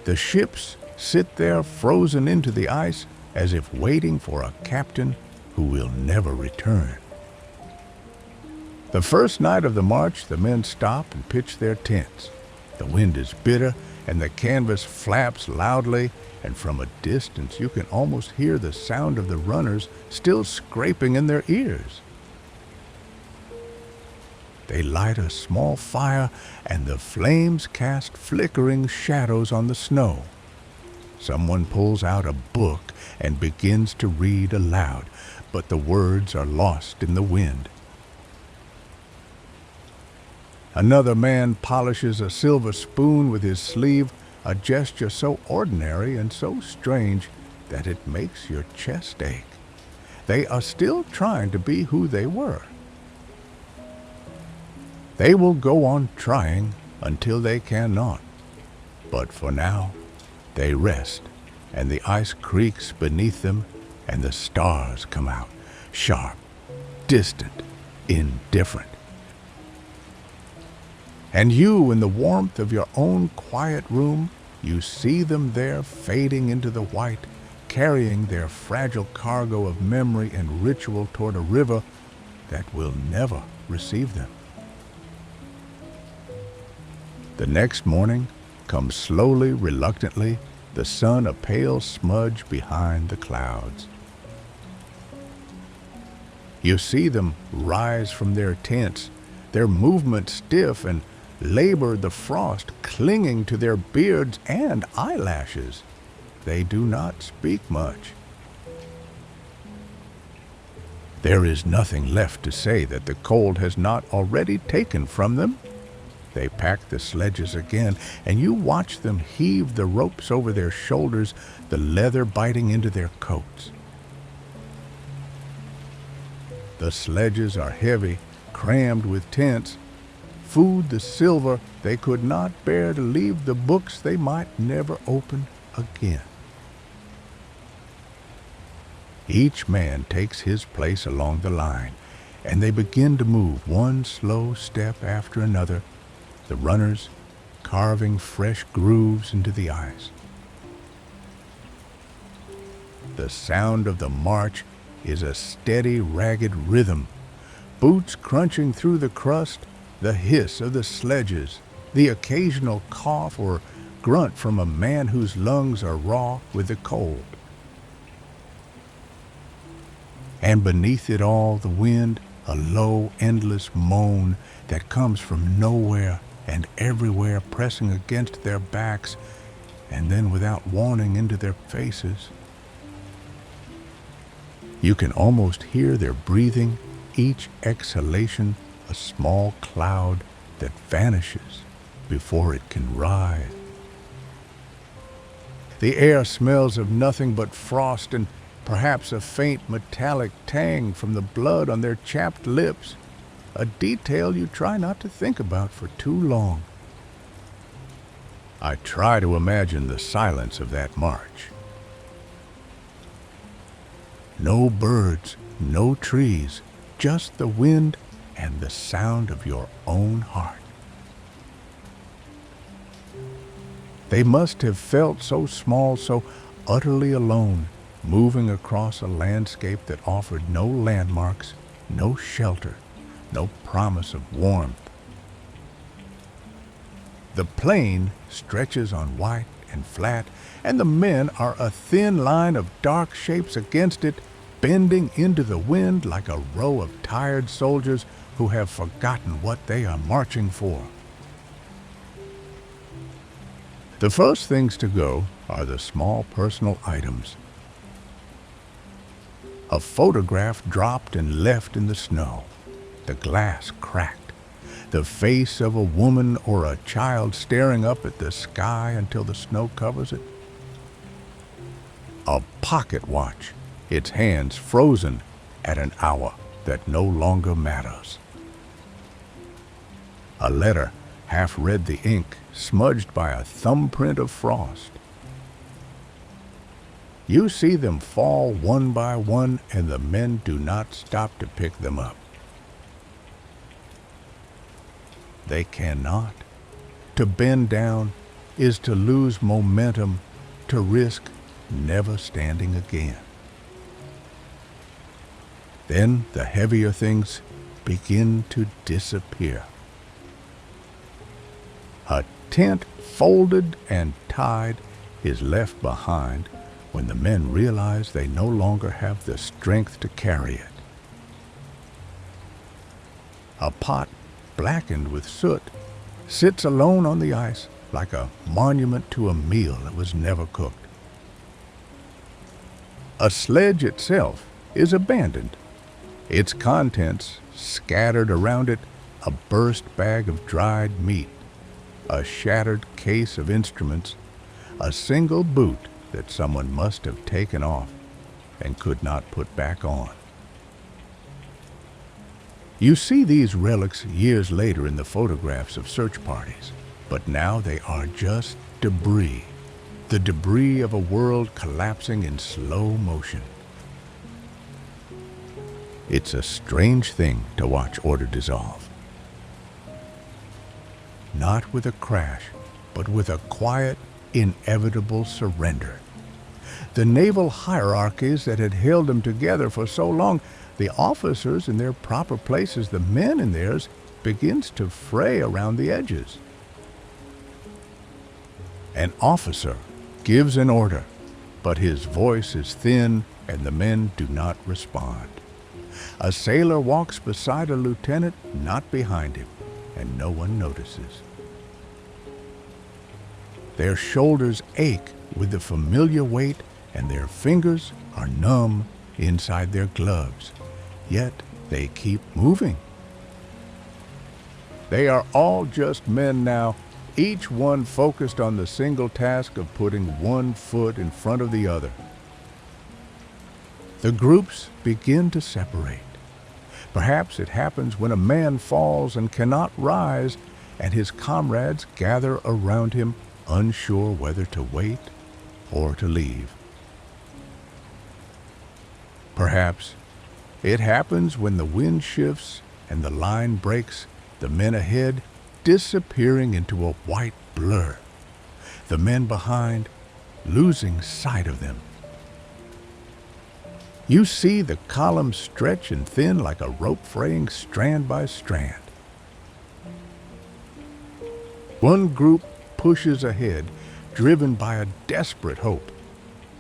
A: The ships sit there frozen into the ice as if waiting for a captain who will never return. The first night of the march, the men stop and pitch their tents. The wind is bitter and the canvas flaps loudly, and from a distance you can almost hear the sound of the runners still scraping in their ears. They light a small fire, and the flames cast flickering shadows on the snow. Someone pulls out a book and begins to read aloud, but the words are lost in the wind. Another man polishes a silver spoon with his sleeve, a gesture so ordinary and so strange that it makes your chest ache. They are still trying to be who they were. They will go on trying until they cannot, but for now they rest, and the ice creaks beneath them, and the stars come out, sharp, distant, indifferent. And you, in the warmth of your own quiet room, you see them there fading into the white, carrying their fragile cargo of memory and ritual toward a river that will never receive them. The next morning comes slowly, reluctantly, the sun a pale smudge behind the clouds. You see them rise from their tents, their movement stiff and labor the frost clinging to their beards and eyelashes. They do not speak much. There is nothing left to say that the cold has not already taken from them. They pack the sledges again, and you watch them heave the ropes over their shoulders, the leather biting into their coats. The sledges are heavy, crammed with tents. Food the silver, they could not bear to leave the books they might never open again. Each man takes his place along the line, and they begin to move one slow step after another, the runners carving fresh grooves into the ice. The sound of the march is a steady, ragged rhythm, boots crunching through the crust, the hiss of the sledges, the occasional cough or grunt from a man whose lungs are raw with the cold. And beneath it all, the wind, a low, endless moan that comes from nowhere and everywhere, pressing against their backs and then without warning into their faces. You can almost hear their breathing, each exhalation a small cloud that vanishes before it can rise. The air smells of nothing but frost and perhaps a faint metallic tang from the blood on their chapped lips, a detail you try not to think about for too long. I try to imagine the silence of that march. No birds, no trees, just the wind and the sound of your own heart. They must have felt so small, so utterly alone, moving across a landscape that offered no landmarks, no shelter, no promise of warmth. The plain stretches on white and flat, and the men are a thin line of dark shapes against it, bending into the wind like a row of tired soldiers who have forgotten what they are marching for. The first things to go are the small personal items. A photograph dropped and left in the snow, the glass cracked, the face of a woman or a child staring up at the sky until the snow covers it. A pocket watch, its hands frozen at an hour that no longer matters. A letter, half read the ink, smudged by a thumbprint of frost. You see them fall one by one, and the men do not stop to pick them up. They cannot. To bend down is to lose momentum, to risk never standing again. Then the heavier things begin to disappear. A tent folded and tied is left behind when the men realize they no longer have the strength to carry it. A pot blackened with soot sits alone on the ice like a monument to a meal that was never cooked. A sledge itself is abandoned, its contents scattered around it, a burst bag of dried meat, a shattered case of instruments, a single boot that someone must have taken off and could not put back on. You see these relics years later in the photographs of search parties, but now they are just debris, the debris of a world collapsing in slow motion. It's a strange thing to watch order dissolve. Not with a crash, but with a quiet, inevitable surrender. The naval hierarchies that had held them together for so long, the officers in their proper places, the men in theirs, begins to fray around the edges. An officer gives an order, but his voice is thin and the men do not respond. A sailor walks beside a lieutenant, not behind him, and no one notices. Their shoulders ache with the familiar weight, and their fingers are numb inside their gloves, yet they keep moving. They are all just men now, each one focused on the single task of putting one foot in front of the other. The groups begin to separate. Perhaps it happens when a man falls and cannot rise, and his comrades gather around him, unsure whether to wait or to leave. Perhaps it happens when the wind shifts and the line breaks, the men ahead disappearing into a white blur, the men behind losing sight of them. You see the columns stretch and thin like a rope fraying strand by strand. One group pushes ahead, driven by a desperate hope.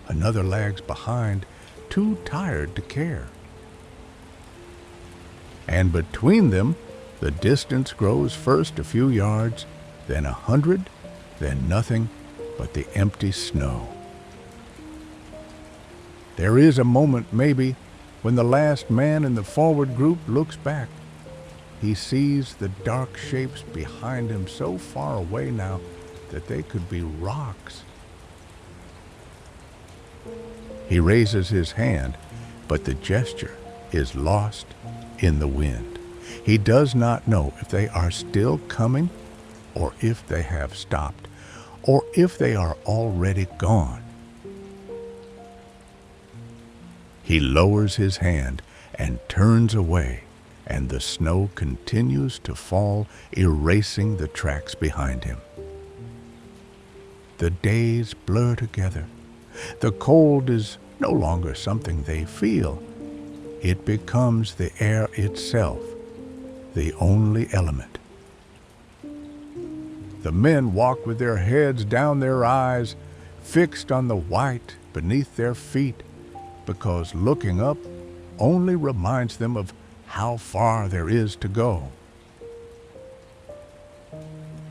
A: Another lags behind, too tired to care. And between them, the distance grows first a few yards, then 100, then nothing but the empty snow. There is a moment, maybe, when the last man in the forward group looks back. He sees the dark shapes behind him so far away now that they could be rocks. He raises his hand, but the gesture is lost in the wind. He does not know if they are still coming, or if they have stopped, or if they are already gone. He lowers his hand and turns away, and the snow continues to fall, erasing the tracks behind him. The days blur together. The cold is no longer something they feel. It becomes the air itself, the only element. The men walk with their heads down their eyes, fixed on the white beneath their feet, because looking up only reminds them of how far there is to go.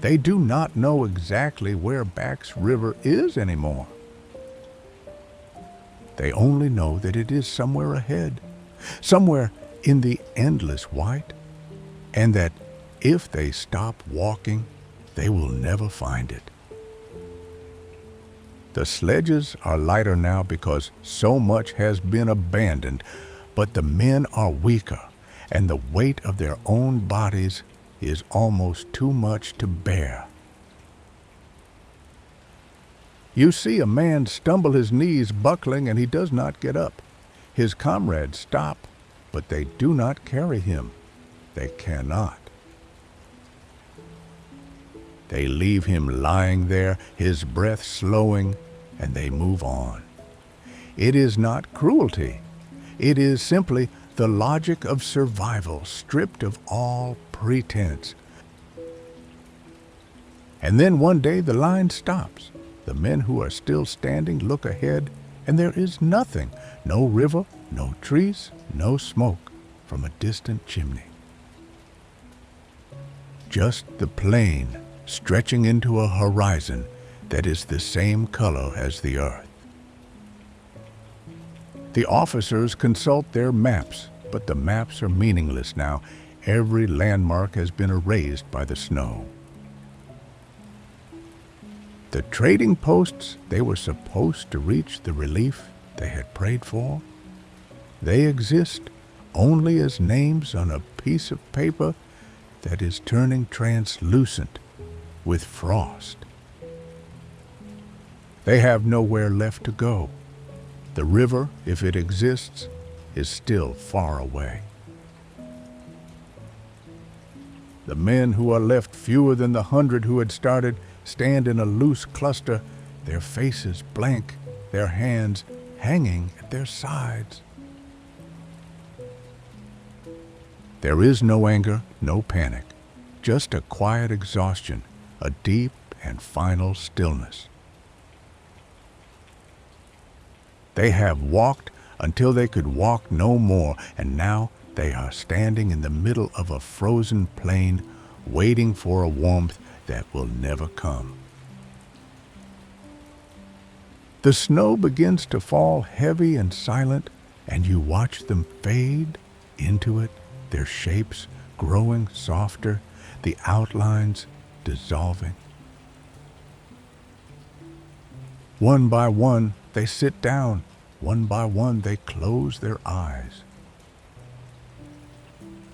A: They do not know exactly where Back's River is anymore. They only know that it is somewhere ahead, somewhere in the endless white, and that if they stop walking, they will never find it. The sledges are lighter now because so much has been abandoned, but the men are weaker, and the weight of their own bodies is almost too much to bear. You see a man stumble, his knees buckling, and he does not get up. His comrades stop, but they do not carry him. They cannot. They leave him lying there, his breath slowing, and they move on. It is not cruelty. It is simply the logic of survival, stripped of all pretense. And then one day the line stops. The men who are still standing look ahead, and there is nothing, no river, no trees, no smoke from a distant chimney. Just the plain stretching into a horizon that is the same color as the earth. The officers consult their maps, but the maps are meaningless now. Every landmark has been erased by the snow. The trading posts they were supposed to reach the relief they had prayed for, they exist only as names on a piece of paper that is turning translucent with frost. They have nowhere left to go. The river, if it exists, is still far away. The men who are left, fewer than the 100 who had started, stand in a loose cluster, their faces blank, their hands hanging at their sides. There is no anger, no panic, just a quiet exhaustion, a deep and final stillness. They have walked until they could walk no more, and now they are standing in the middle of a frozen plain, waiting for a warmth that will never come. The snow begins to fall heavy and silent, and you watch them fade into it, their shapes growing softer, the outlines dissolving. One by one, they sit down. One by one, they close their eyes.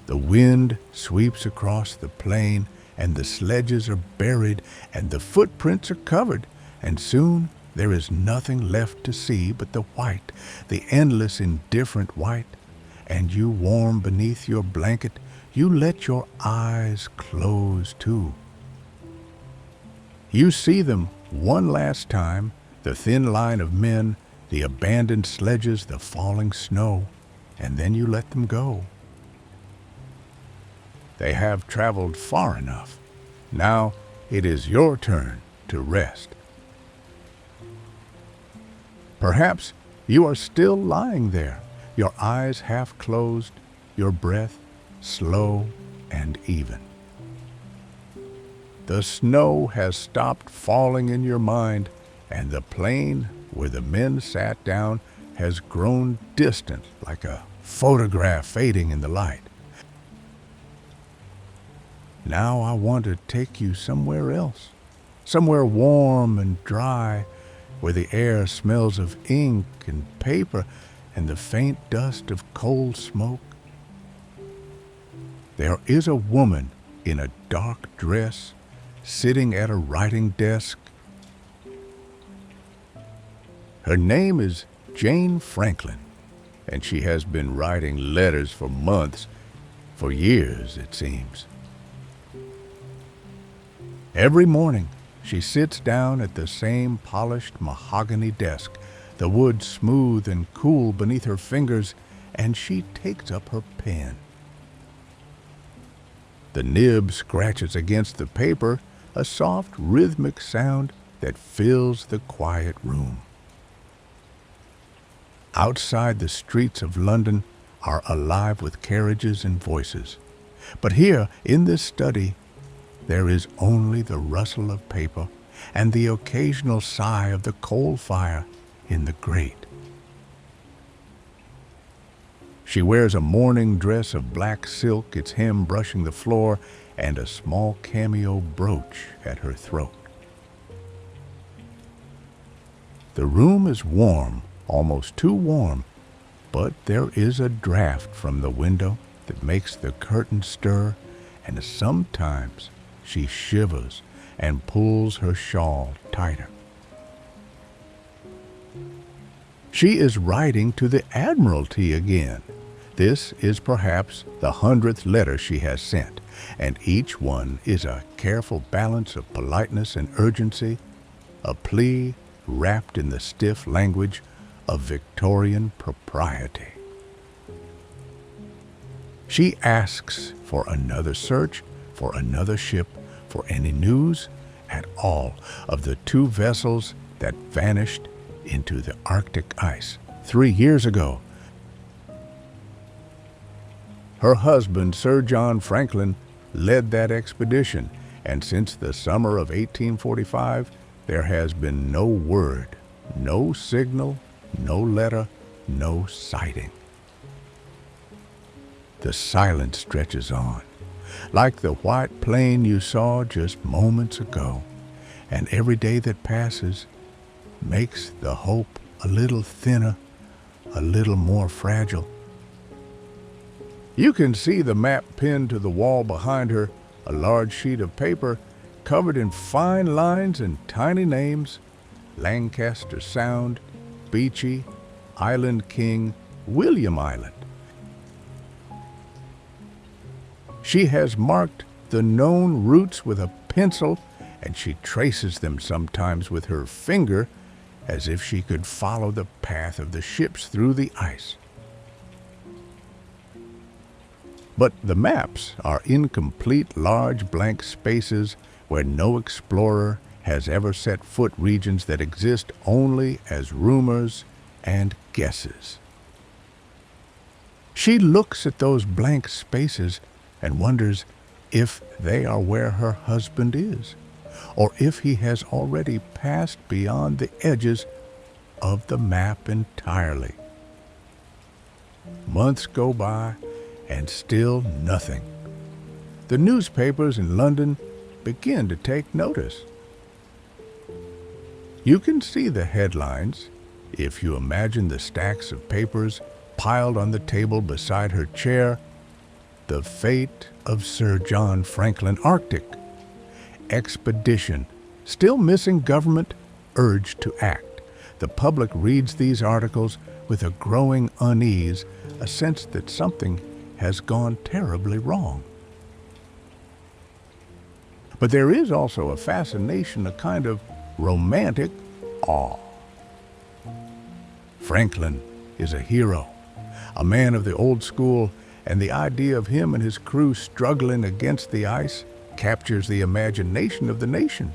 A: The wind sweeps across the plain, and the sledges are buried, and the footprints are covered, and soon there is nothing left to see but the white, the endless, indifferent white, and you, warm beneath your blanket, you let your eyes close too. You see them one last time, the thin line of men, the abandoned sledges, the falling snow, and then you let them go. They have traveled far enough. Now it is your turn to rest. Perhaps you are still lying there, your eyes half closed, your breath slow and even. The snow has stopped falling in your mind, and the plain where the men sat down has grown distant like a photograph fading in the light. Now I want to take you somewhere else, somewhere warm and dry, where the air smells of ink and paper and the faint dust of coal smoke. There is a woman in a dark dress sitting at a writing desk. Her name is Jane Franklin, and she has been writing letters for months, for years it seems. Every morning she sits down at the same polished mahogany desk, the wood smooth and cool beneath her fingers, and she takes up her pen. The nib scratches against the paper, a soft rhythmic sound that fills the quiet room. Outside, the streets of London are alive with carriages and voices. But here, in this study, there is only the rustle of paper and the occasional sigh of the coal fire in the grate. She wears a morning dress of black silk, its hem brushing the floor, and a small cameo brooch at her throat. The room is warm, almost too warm, but there is a draft from the window that makes the curtains stir, and sometimes she shivers and pulls her shawl tighter. She is writing to the Admiralty again. This is perhaps the 100th letter she has sent, and each one is a careful balance of politeness and urgency, a plea wrapped in the stiff language of Victorian propriety. She asks for another search, for another ship, for any news at all of the 2 vessels that vanished into the Arctic ice 3 years ago. Her husband, Sir John Franklin, led that expedition, and since the summer of 1845, there has been no word, no signal, no letter, no sighting. The silence stretches on, like the white plain you saw just moments ago, and every day that passes makes the hope a little thinner, a little more fragile. You can see the map pinned to the wall behind her, a large sheet of paper covered in fine lines and tiny names: Lancaster Sound, Beachy, Island King, William Island. She has marked the known routes with a pencil, and she traces them sometimes with her finger as if she could follow the path of the ships through the ice. But the maps are incomplete, large blank spaces where no explorer has ever set foot, regions that exist only as rumors and guesses. She looks at those blank spaces and wonders if they are where her husband is, or if he has already passed beyond the edges of the map entirely. Months go by, and still nothing. The newspapers in London begin to take notice. You can see the headlines if you imagine the stacks of papers piled on the table beside her chair. The fate of Sir John Franklin Arctic. Expedition. Still missing, government urged to act. The public reads these articles with a growing unease, a sense that something has gone terribly wrong. But there is also a fascination, a kind of romantic awe. Franklin is a hero, a man of the old school, and the idea of him and his crew struggling against the ice captures the imagination of the nation.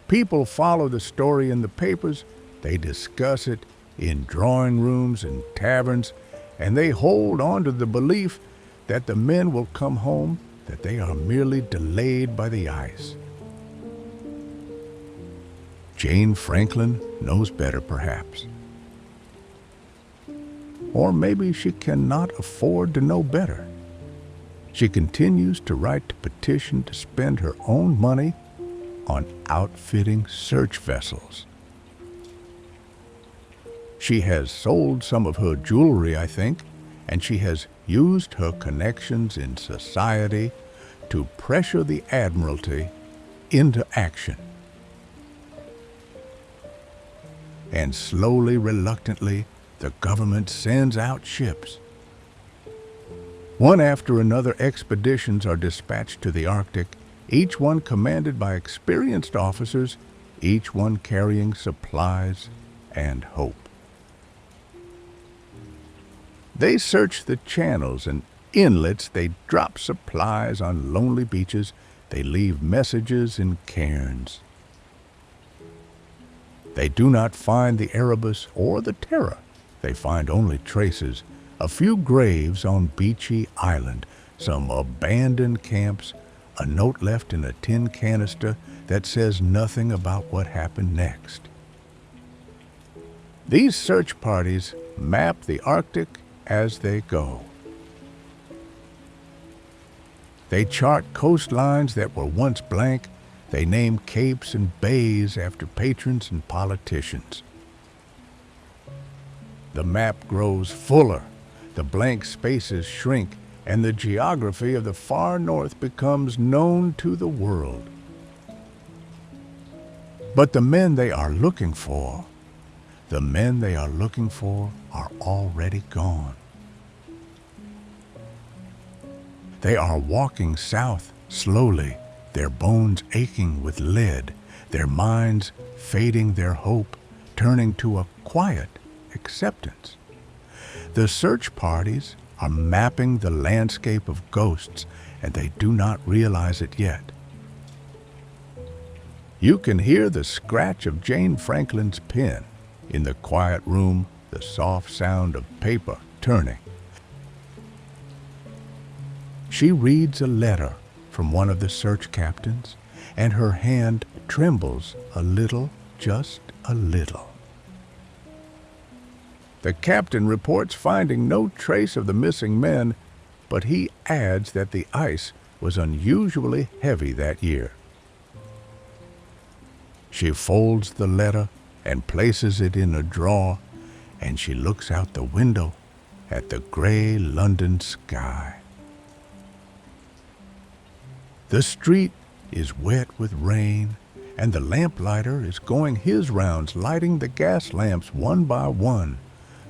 A: People follow the story in the papers, they discuss it in drawing rooms and taverns, and they hold on to the belief that the men will come home, that they are merely delayed by the ice. Jane Franklin knows better, perhaps. Or maybe she cannot afford to know better. She continues to write to petition to spend her own money on outfitting search vessels. She has sold some of her jewelry, I think, and she has used her connections in society to pressure the Admiralty into action. And slowly, reluctantly, the government sends out ships. One after another, expeditions are dispatched to the Arctic, each one commanded by experienced officers, each one carrying supplies and hope. They search the channels and inlets, they drop supplies on lonely beaches, they leave messages in cairns. They do not find the Erebus or the Terror. They find only traces, a few graves on Beachy Island, some abandoned camps, a note left in a tin canister that says nothing about what happened next. These search parties map the Arctic as they go. They chart coastlines that were once blank. They name capes and bays after patrons and politicians. The map grows fuller, the blank spaces shrink, and the geography of the far north becomes known to the world. But the men they are looking for, the men they are looking for are already gone. They are walking south slowly, their bones aching with lead, their minds fading their hope, turning to a quiet acceptance. The search parties are mapping the landscape of ghosts, and they do not realize it yet. You can hear the scratch of Jane Franklin's pen. In the quiet room, the soft sound of paper turning. She reads a letter from one of the search captains, and her hand trembles a little, just a little. The captain reports finding no trace of the missing men, but he adds that the ice was unusually heavy that year. She folds the letter and places it in a drawer, and she looks out the window at the gray London sky. The street is wet with rain, and the lamplighter is going his rounds, lighting the gas lamps one by one.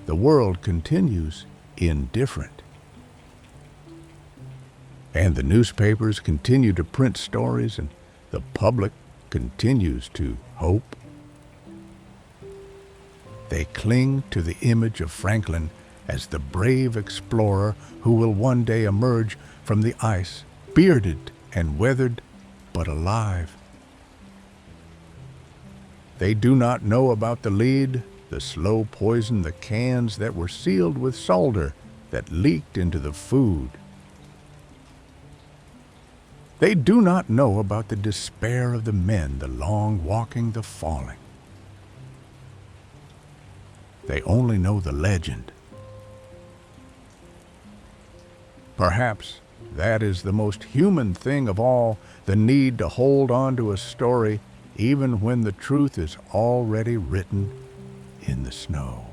A: The world continues indifferent. And the newspapers continue to print stories, and the public continues to hope. They cling to the image of Franklin as the brave explorer who will one day emerge from the ice, bearded and weathered, but alive. They do not know about the lead, the slow poison, the cans that were sealed with solder that leaked into the food. They do not know about the despair of the men, the long walking, the falling. They only know the legend. Perhaps that is the most human thing of all, the need to hold on to a story even when the truth is already written in the snow.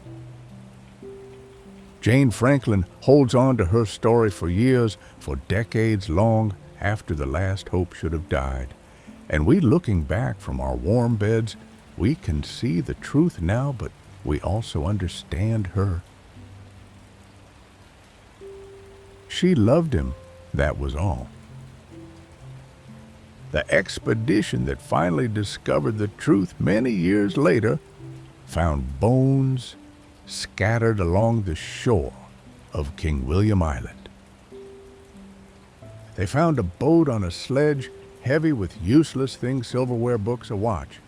A: Jane Franklin holds on to her story for years, for decades long after the last hope should have died. And we, looking back from our warm beds, we can see the truth now, but we also understand her. She loved him, that was all. The expedition that finally discovered the truth many years later found bones scattered along the shore of King William Island. They found a boat on a sledge heavy with useless things, silverware, books, a watch.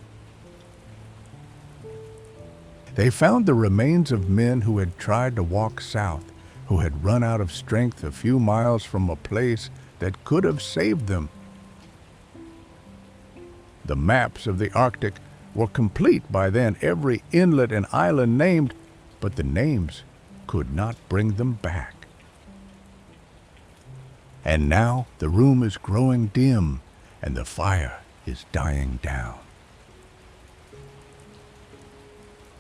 A: They found the remains of men who had tried to walk south, who had run out of strength a few miles from a place that could have saved them. The maps of the Arctic were complete by then, every inlet and island named, but the names could not bring them back. And now the room is growing dim, and the fire is dying down.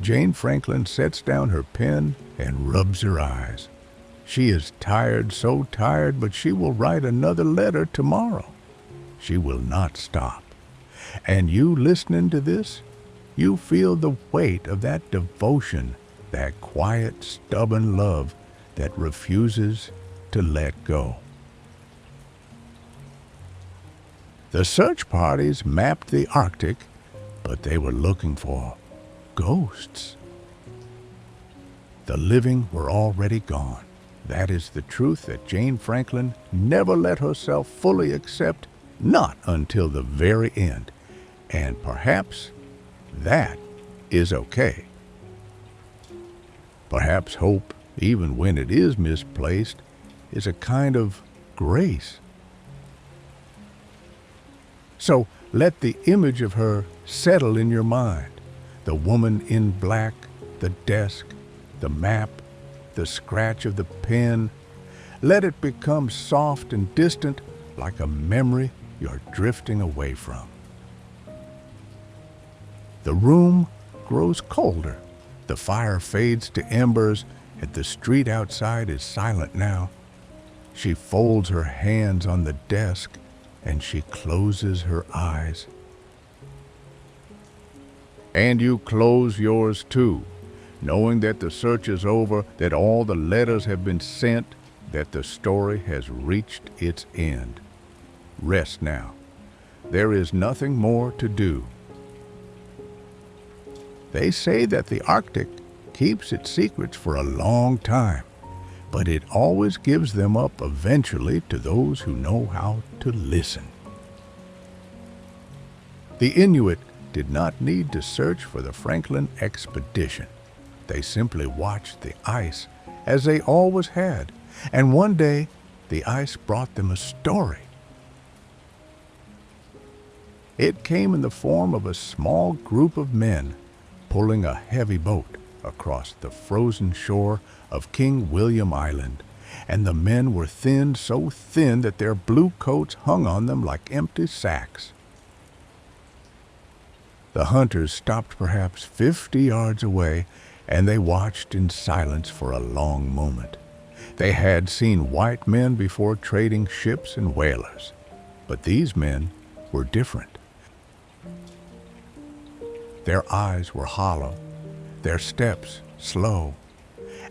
A: Jane Franklin sets down her pen and rubs her eyes. She is tired, so tired, but she will write another letter tomorrow. She will not stop. And you listening to this, you feel the weight of that devotion, that quiet, stubborn love that refuses to let go. The search parties mapped the Arctic, but they were looking for ghosts. The living were already gone. That is the truth that Jane Franklin never let herself fully accept, not until the very end. And perhaps that is okay. Perhaps hope, even when it is misplaced, is a kind of grace. So let the image of her settle in your mind. The woman in black, the desk, the map, the scratch of the pen. Let it become soft and distant, like a memory you're drifting away from. The room grows colder. The fire fades to embers, and the street outside is silent now. She folds her hands on the desk, and she closes her eyes. And you close yours too, knowing that the search is over, that all the letters have been sent, that the story has reached its end. Rest now. There is nothing more to do. They say that the Arctic keeps its secrets for a long time, but it always gives them up eventually to those who know how to listen. The Inuit did not need to search for the Franklin expedition. They simply watched the ice as they always had, and one day the ice brought them a story. It came in the form of a small group of men pulling a heavy boat across the frozen shore of King William Island, and the men were thin, so thin that their blue coats hung on them like empty sacks. The hunters stopped perhaps 50 yards away, and they watched in silence for a long moment. They had seen white men before trading ships and whalers, but these men were different. Their eyes were hollow, their steps slow,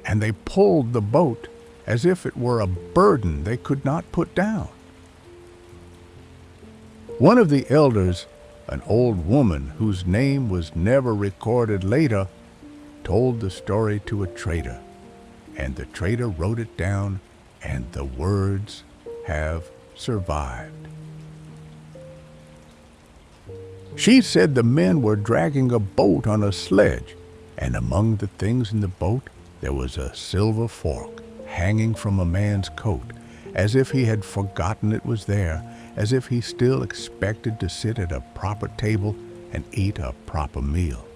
A: and they pulled the boat as if it were a burden they could not put down. One of the elders, an old woman whose name was never recorded later, told the story to a trader, and the trader wrote it down, and the words have survived. She said the men were dragging a boat on a sledge, and among the things in the boat there was a silver fork hanging from a man's coat, as if he had forgotten it was there, as if he still expected to sit at a proper table and eat a proper meal.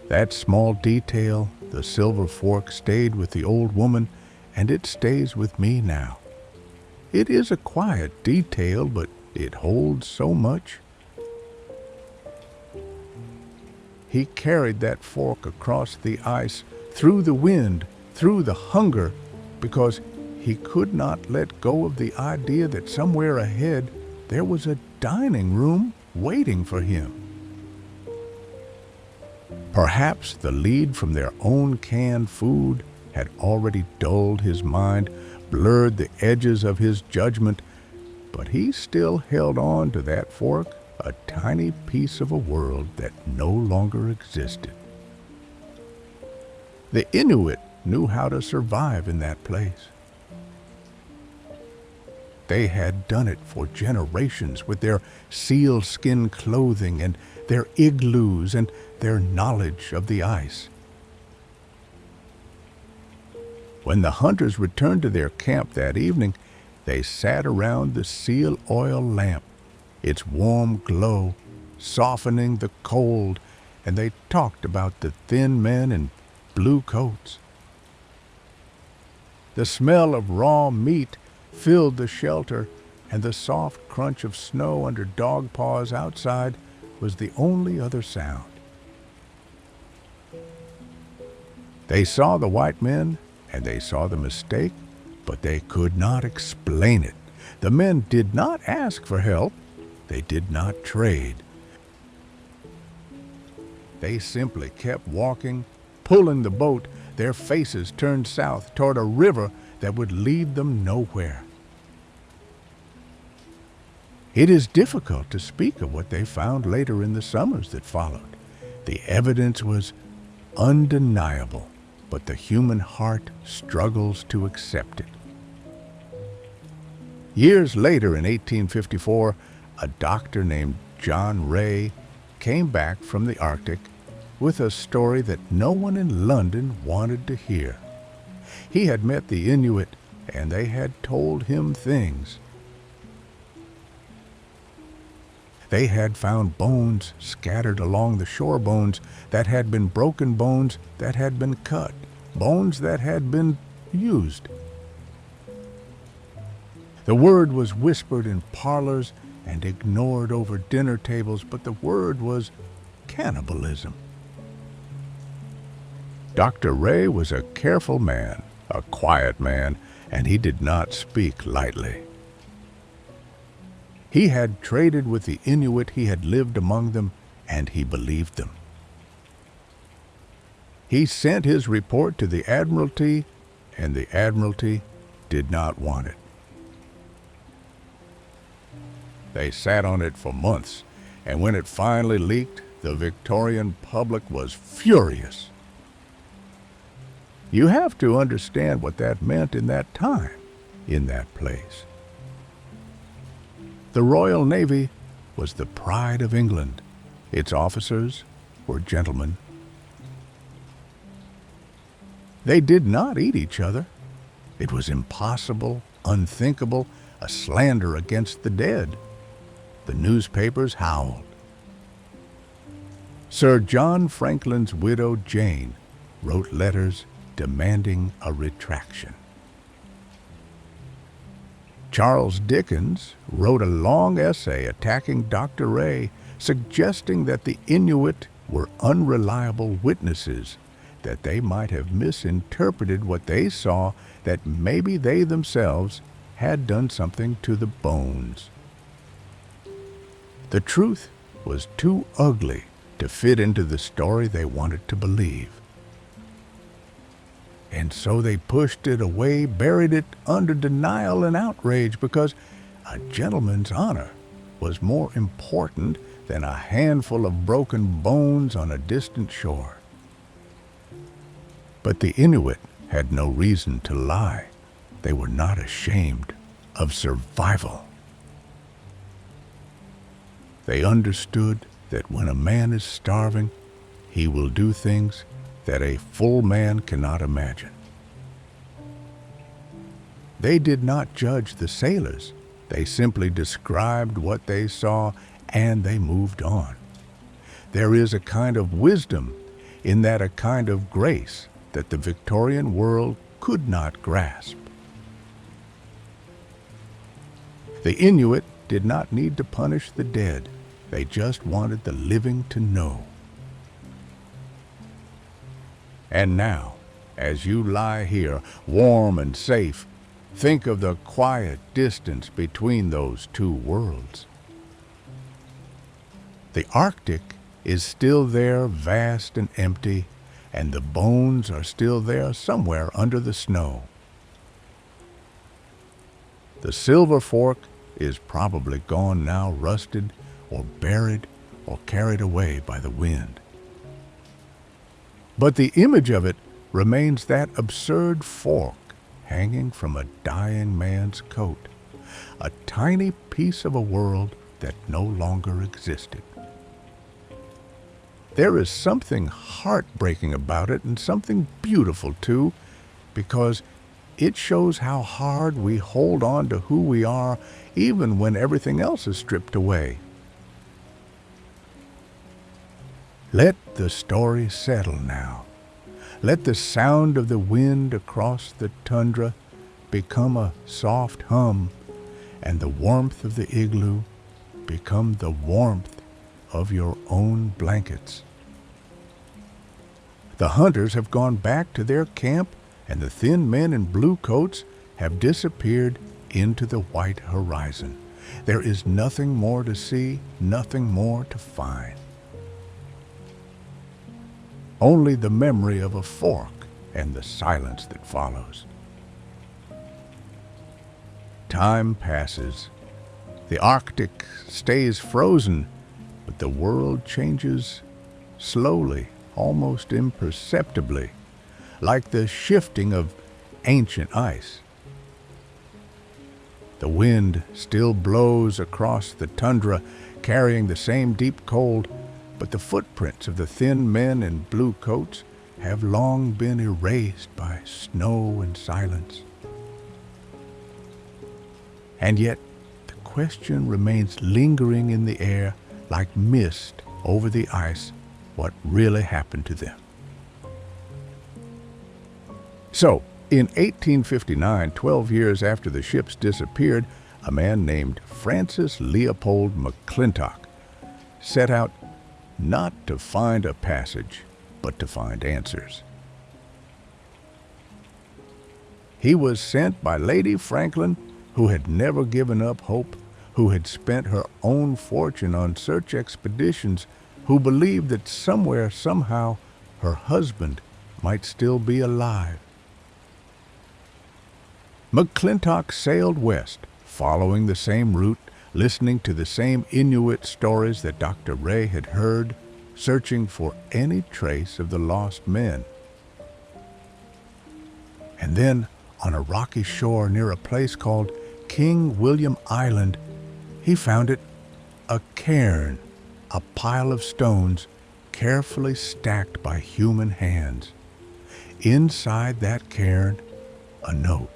A: That small detail, the silver fork, stayed with the old woman, and it stays with me now. It is a quiet detail, but it holds so much. He carried that fork across the ice, through the wind, through the hunger, because he could not let go of the idea that somewhere ahead there was a dining room waiting for him. Perhaps the lead from their own canned food had already dulled his mind, blurred the edges of his judgment, but he still held on to that fork, a tiny piece of a world that no longer existed. The Inuit knew how to survive in that place. They had done it for generations with their sealskin clothing and their igloos and their knowledge of the ice. When the hunters returned to their camp that evening, they sat around the seal oil lamp, its warm glow softening the cold, and they talked about the thin men in blue coats. The smell of raw meat filled the shelter, and the soft crunch of snow under dog paws outside was the only other sound. They saw the white men, and they saw the mistake, but they could not explain it. The men did not ask for help. They did not trade. They simply kept walking, pulling the boat, their faces turned south toward a river that would lead them nowhere. It is difficult to speak of what they found later in the summers that followed. The evidence was undeniable, but the human heart struggles to accept it. Years later, in 1854, a doctor named John Ray came back from the Arctic with a story that no one in London wanted to hear. He had met the Inuit, and they had told him things. They had found bones scattered along the shore, bones that had been broken, bones that had been cut, bones that had been used. The word was whispered in parlors and ignored over dinner tables, but the word was cannibalism. Dr. Ray was a careful man, a quiet man, and he did not speak lightly. He had traded with the Inuit, he had lived among them, and he believed them. He sent his report to the Admiralty, and the Admiralty did not want it. They sat on it for months, and when it finally leaked, the Victorian public was furious. You have to understand what that meant in that time, in that place. The Royal Navy was the pride of England. Its officers were gentlemen. They did not eat each other. It was impossible, unthinkable, a slander against the dead. The newspapers howled. Sir John Franklin's widow, Jane, wrote letters demanding a retraction. Charles Dickens wrote a long essay attacking Dr. Ray, suggesting that the Inuit were unreliable witnesses, that they might have misinterpreted what they saw, that maybe they themselves had done something to the bones. The truth was too ugly to fit into the story they wanted to believe. And so they pushed it away, buried it under denial and outrage, because a gentleman's honor was more important than a handful of broken bones on a distant shore. But the Inuit had no reason to lie. They were not ashamed of survival. They understood that when a man is starving, he will do things that a full man cannot imagine. They did not judge the sailors. They simply described what they saw, and they moved on. There is a kind of wisdom in that, a kind of grace that the Victorian world could not grasp. The Inuit did not need to punish the dead. They just wanted the living to know. And now, as you lie here, warm and safe, think of the quiet distance between those two worlds. The Arctic is still there, vast and empty, and the bones are still there somewhere under the snow. The Silver Fork is probably gone now, rusted or buried or carried away by the wind. But the image of it remains, that absurd fork hanging from a dying man's coat, a tiny piece of a world that no longer existed. There is something heartbreaking about it, and something beautiful too, because it shows how hard we hold on to who we are even when everything else is stripped away. Let the story settle now. Let the sound of the wind across the tundra become a soft hum, and the warmth of the igloo become the warmth of your own blankets. The hunters have gone back to their camp, and the thin men in blue coats have disappeared into the white horizon. There is nothing more to see, nothing more to find. Only the memory of a fork and the silence that follows. Time passes. The Arctic stays frozen, but the world changes slowly, almost imperceptibly, like the shifting of ancient ice. The wind still blows across the tundra, carrying the same deep cold, but the footprints of the thin men in blue coats have long been erased by snow and silence. And yet the question remains lingering in the air like mist over the ice, what really happened to them. So, in 1859, 12 years after the ships disappeared, a man named Francis Leopold McClintock set out not to find a passage, but to find answers. He was sent by Lady Franklin, who had never given up hope, who had spent her own fortune on search expeditions, who believed that somewhere, somehow, her husband might still be alive. McClintock sailed west, following the same route, listening to the same Inuit stories that Dr. Ray had heard, searching for any trace of the lost men. And then, on a rocky shore near a place called King William Island, he found it a cairn, a pile of stones carefully stacked by human hands. Inside that cairn, a note.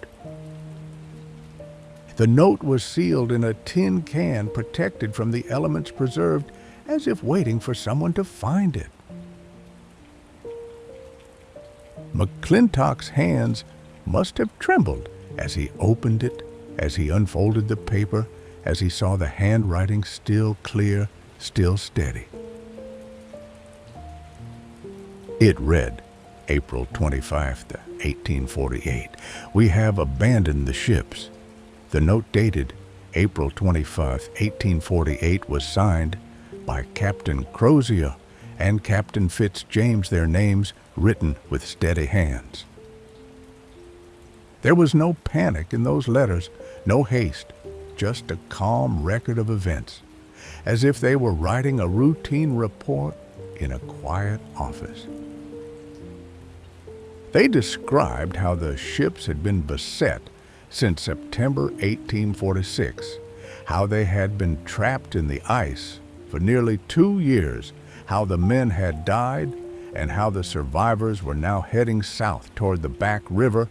A: The note was sealed in a tin can, protected from the elements, preserved as if waiting for someone to find it. McClintock's hands must have trembled as he opened it, as he unfolded the paper, as he saw the handwriting still clear, still steady. It read, April 25th, 1848. We have abandoned the ships. The note dated April 25th, 1848 was signed by Captain Crozier and Captain Fitzjames, their names written with steady hands. There was no panic in those letters, no haste, just a calm record of events, as if they were writing a routine report in a quiet office. They described how the ships had been beset since September 1846, how they had been trapped in the ice for nearly 2 years, how the men had died, and how the survivors were now heading south toward the Back River,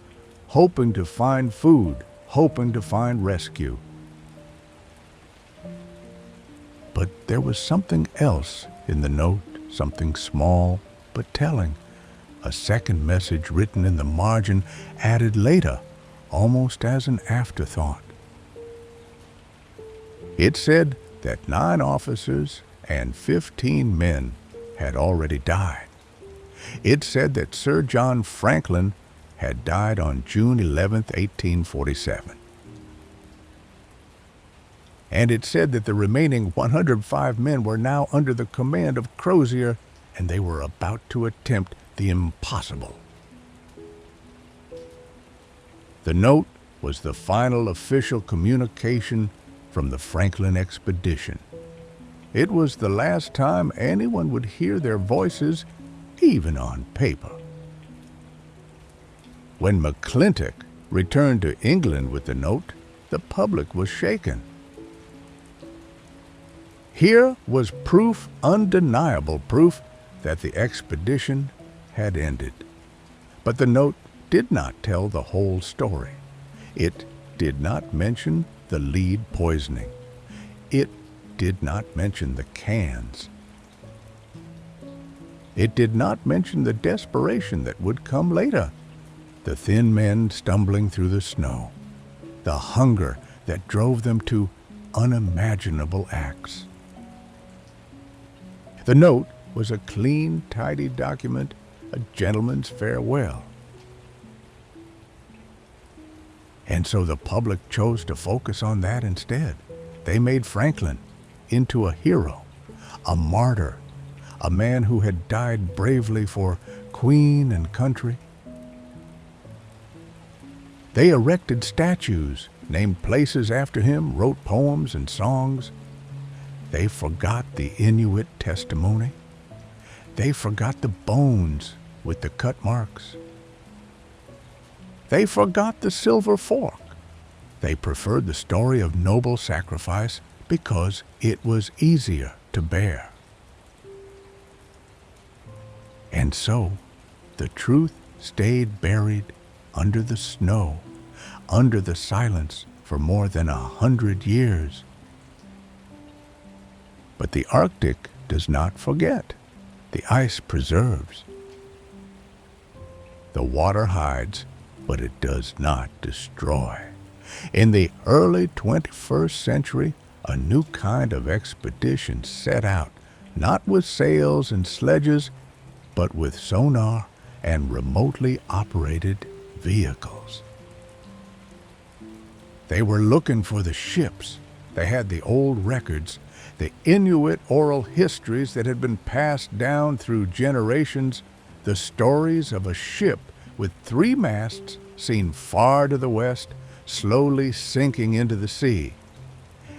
A: hoping to find food, hoping to find rescue. But there was something else in the note, something small but telling. A second message written in the margin, added later, almost as an afterthought. It said that 9 officers and 15 men had already died. It said that Sir John Franklin had died on June 11th, 1847. And it said that the remaining 105 men were now under the command of Crozier, and they were about to attempt the impossible. The note was the final official communication from the Franklin expedition. It was the last time anyone would hear their voices, even on paper. When McClintock returned to England with the note, the public was shaken. Here was proof, undeniable proof, that the expedition had ended. But the note did not tell the whole story. It did not mention the lead poisoning. It did not mention the cans. It did not mention the desperation that would come later. The thin men stumbling through the snow. The hunger that drove them to unimaginable acts. The note was a clean, tidy document, a gentleman's farewell. And so the public chose to focus on that instead. They made Franklin into a hero, a martyr, a man who had died bravely for Queen and country. They erected statues, named places after him, wrote poems and songs. They forgot the Inuit testimony. They forgot the bones with the cut marks. They forgot the silver fork. They preferred the story of noble sacrifice because it was easier to bear. And so, the truth stayed buried under the snow, under the silence for more than 100 years. But the Arctic does not forget. The ice preserves. The water hides, but it does not destroy. In the early 21st century, a new kind of expedition set out, not with sails and sledges, but with sonar and remotely operated vehicles. They were looking for the ships. They had the old records. The Inuit oral histories that had been passed down through generations, the stories of a ship with 3 masts seen far to the west, slowly sinking into the sea.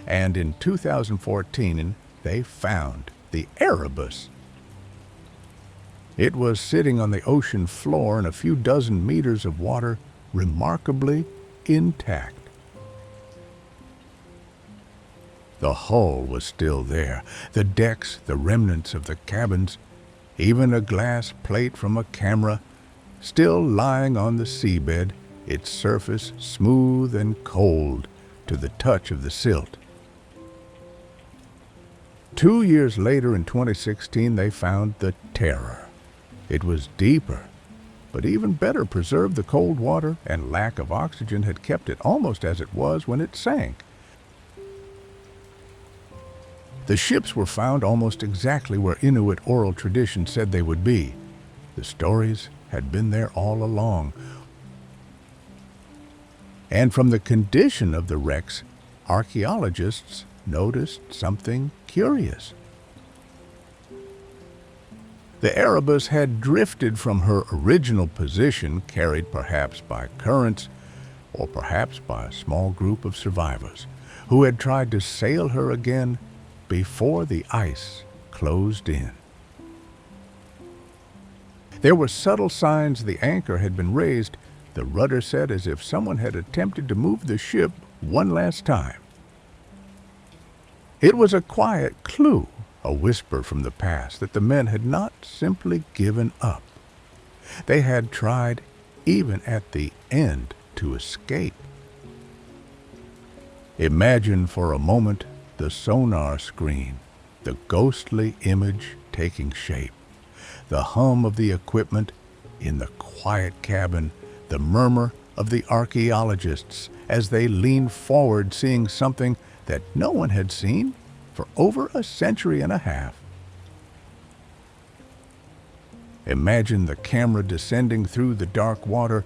A: And in 2014, they found the Erebus. It was sitting on the ocean floor in a few dozen meters of water, remarkably intact. The hull was still there, the decks, the remnants of the cabins, even a glass plate from a camera, still lying on the seabed, its surface smooth and cold to the touch of the silt. 2 years later, in 2016, they found the Terror. It was deeper, but even better preserved. The cold water and lack of oxygen had kept it almost as it was when it sank. The ships were found almost exactly where Inuit oral tradition said they would be. The stories had been there all along. And from the condition of the wrecks, archaeologists noticed something curious. The Erebus had drifted from her original position, carried perhaps by currents, or perhaps by a small group of survivors who had tried to sail her again before the ice closed in. There were subtle signs the anchor had been raised, the rudder set as if someone had attempted to move the ship one last time. It was a quiet clue, a whisper from the past that the men had not simply given up. They had tried, even at the end, to escape. Imagine for a moment the sonar screen, the ghostly image taking shape, the hum of the equipment in the quiet cabin, the murmur of the archaeologists as they leaned forward, seeing something that no one had seen for over a century and a half. Imagine the camera descending through the dark water,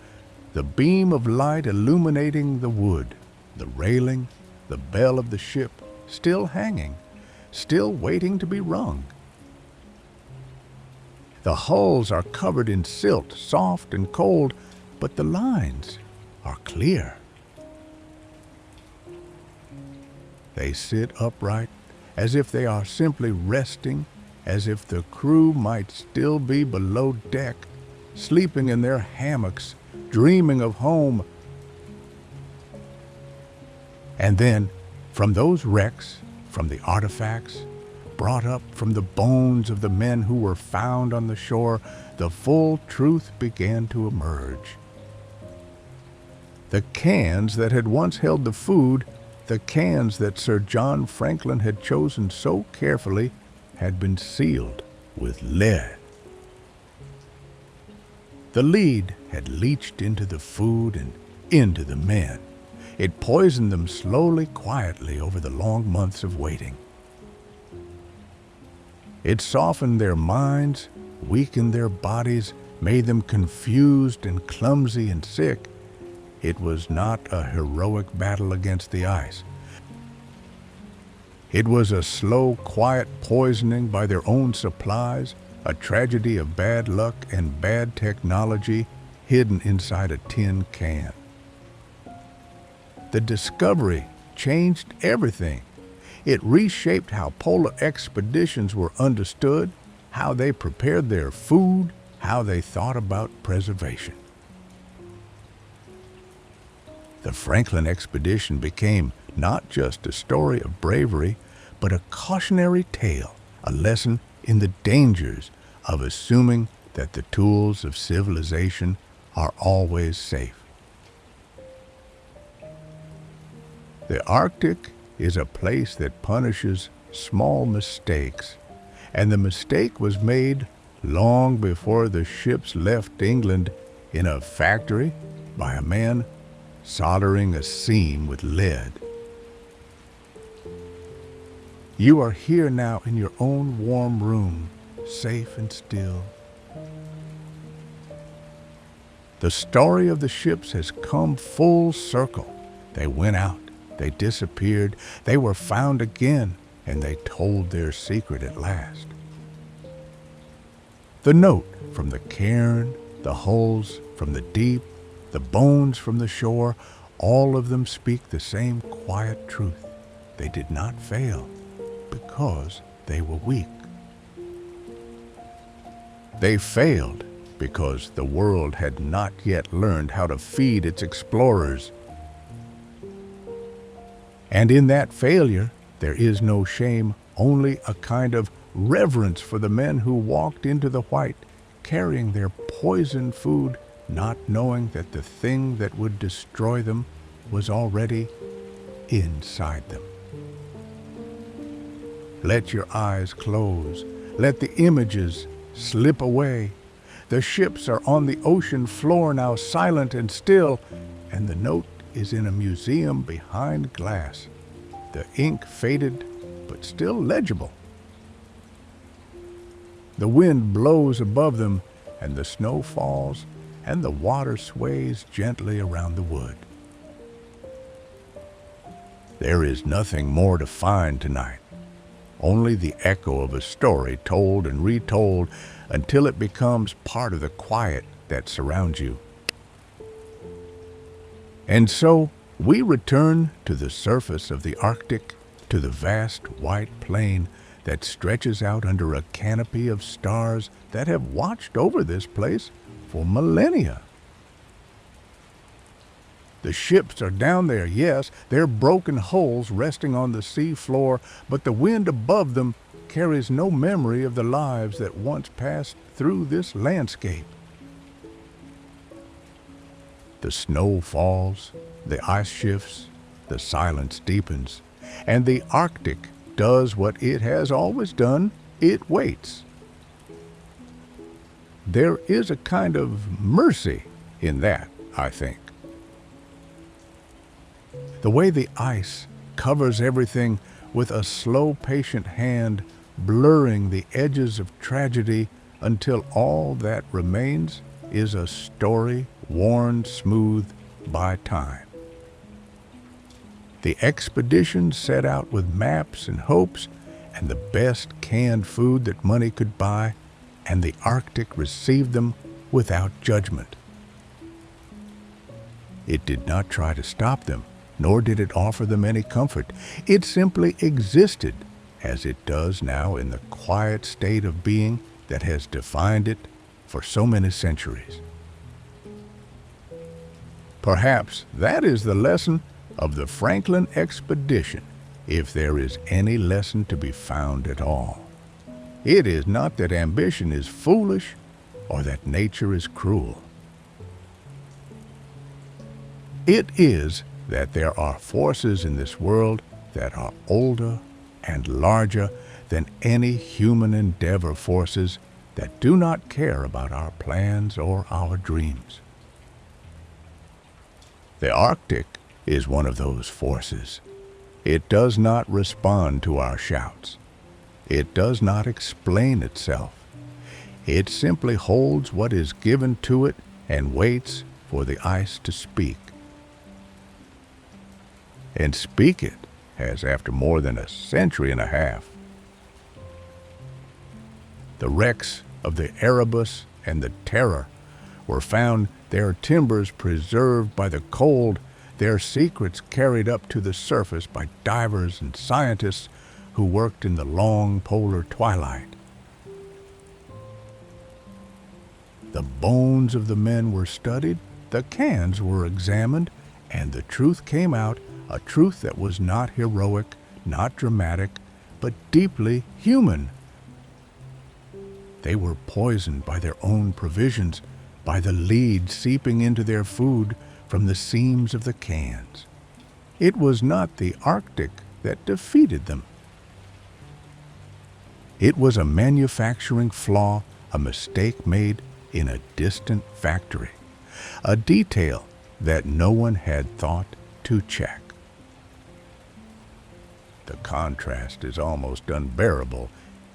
A: the beam of light illuminating the wood, the railing, the bell of the ship, still hanging, still waiting to be rung. The hulls are covered in silt, soft and cold, but the lines are clear. They sit upright, as if they are simply resting, as if the crew might still be below deck, sleeping in their hammocks, dreaming of home. And then, from those wrecks, from the artifacts, brought up from the bones of the men who were found on the shore, the full truth began to emerge. The cans that had once held the food, the cans that Sir John Franklin had chosen so carefully, had been sealed with lead. The lead had leached into the food and into the men. It poisoned them slowly, quietly over the long months of waiting. It softened their minds, weakened their bodies, made them confused and clumsy and sick. It was not a heroic battle against the ice. It was a slow, quiet poisoning by their own supplies, a tragedy of bad luck and bad technology hidden inside a tin can. The discovery changed everything. It reshaped how polar expeditions were understood, how they prepared their food, how they thought about preservation. The Franklin expedition became not just a story of bravery, but a cautionary tale, a lesson in the dangers of assuming that the tools of civilization are always safe. The Arctic is a place that punishes small mistakes, and the mistake was made long before the ships left England, in a factory by a man soldering a seam with lead. You are here now in your own warm room, safe and still. The story of the ships has come full circle. They went out, they disappeared, they were found again, and they told their secret at last. The note from the cairn, the hulls from the deep, the bones from the shore, all of them speak the same quiet truth. They did not fail because they were weak. They failed because the world had not yet learned how to feed its explorers. And in that failure, there is no shame, only a kind of reverence for the men who walked into the white, carrying their poisoned food, not knowing that the thing that would destroy them was already inside them. Let your eyes close. Let the images slip away. The ships are on the ocean floor now, silent and still, and the note is in a museum behind glass. The ink faded, but still legible. The wind blows above them, and the snow falls, and the water sways gently around the wood. There is nothing more to find tonight, only the echo of a story told and retold until it becomes part of the quiet that surrounds you. And so we return to the surface of the Arctic, to the vast white plain that stretches out under a canopy of stars that have watched over this place for millennia. The ships are down there, yes, their broken hulls resting on the sea floor, but the wind above them carries no memory of the lives that once passed through this landscape. The snow falls, the ice shifts, the silence deepens, and the Arctic does what it has always done. It waits. There is a kind of mercy in that, I think. The way the ice covers everything with a slow, patient hand, blurring the edges of tragedy until all that remains is a story worn smooth by time. The expedition set out with maps and hopes and the best canned food that money could buy, and the Arctic received them without judgment. It did not try to stop them, nor did it offer them any comfort. It simply existed, as it does now in the quiet state of being that has defined it for so many centuries. Perhaps that is the lesson of the Franklin expedition, if there is any lesson to be found at all. It is not that ambition is foolish or that nature is cruel. It is that there are forces in this world that are older and larger than any human endeavor, forces that do not care about our plans or our dreams. The Arctic is one of those forces. It does not respond to our shouts. It does not explain itself. It simply holds what is given to it and waits for the ice to speak. And speak it has after more than a century and a half. The wrecks of the Erebus and the Terror were found, their timbers preserved by the cold, their secrets carried up to the surface by divers and scientists who worked in the long polar twilight. The bones of the men were studied, the cans were examined, and the truth came out, a truth that was not heroic, not dramatic, but deeply human. They were poisoned by their own provisions, by the lead seeping into their food from the seams of the cans. It was not the Arctic that defeated them. It was a manufacturing flaw, a mistake made in a distant factory, a detail that no one had thought to check. The contrast is almost unbearable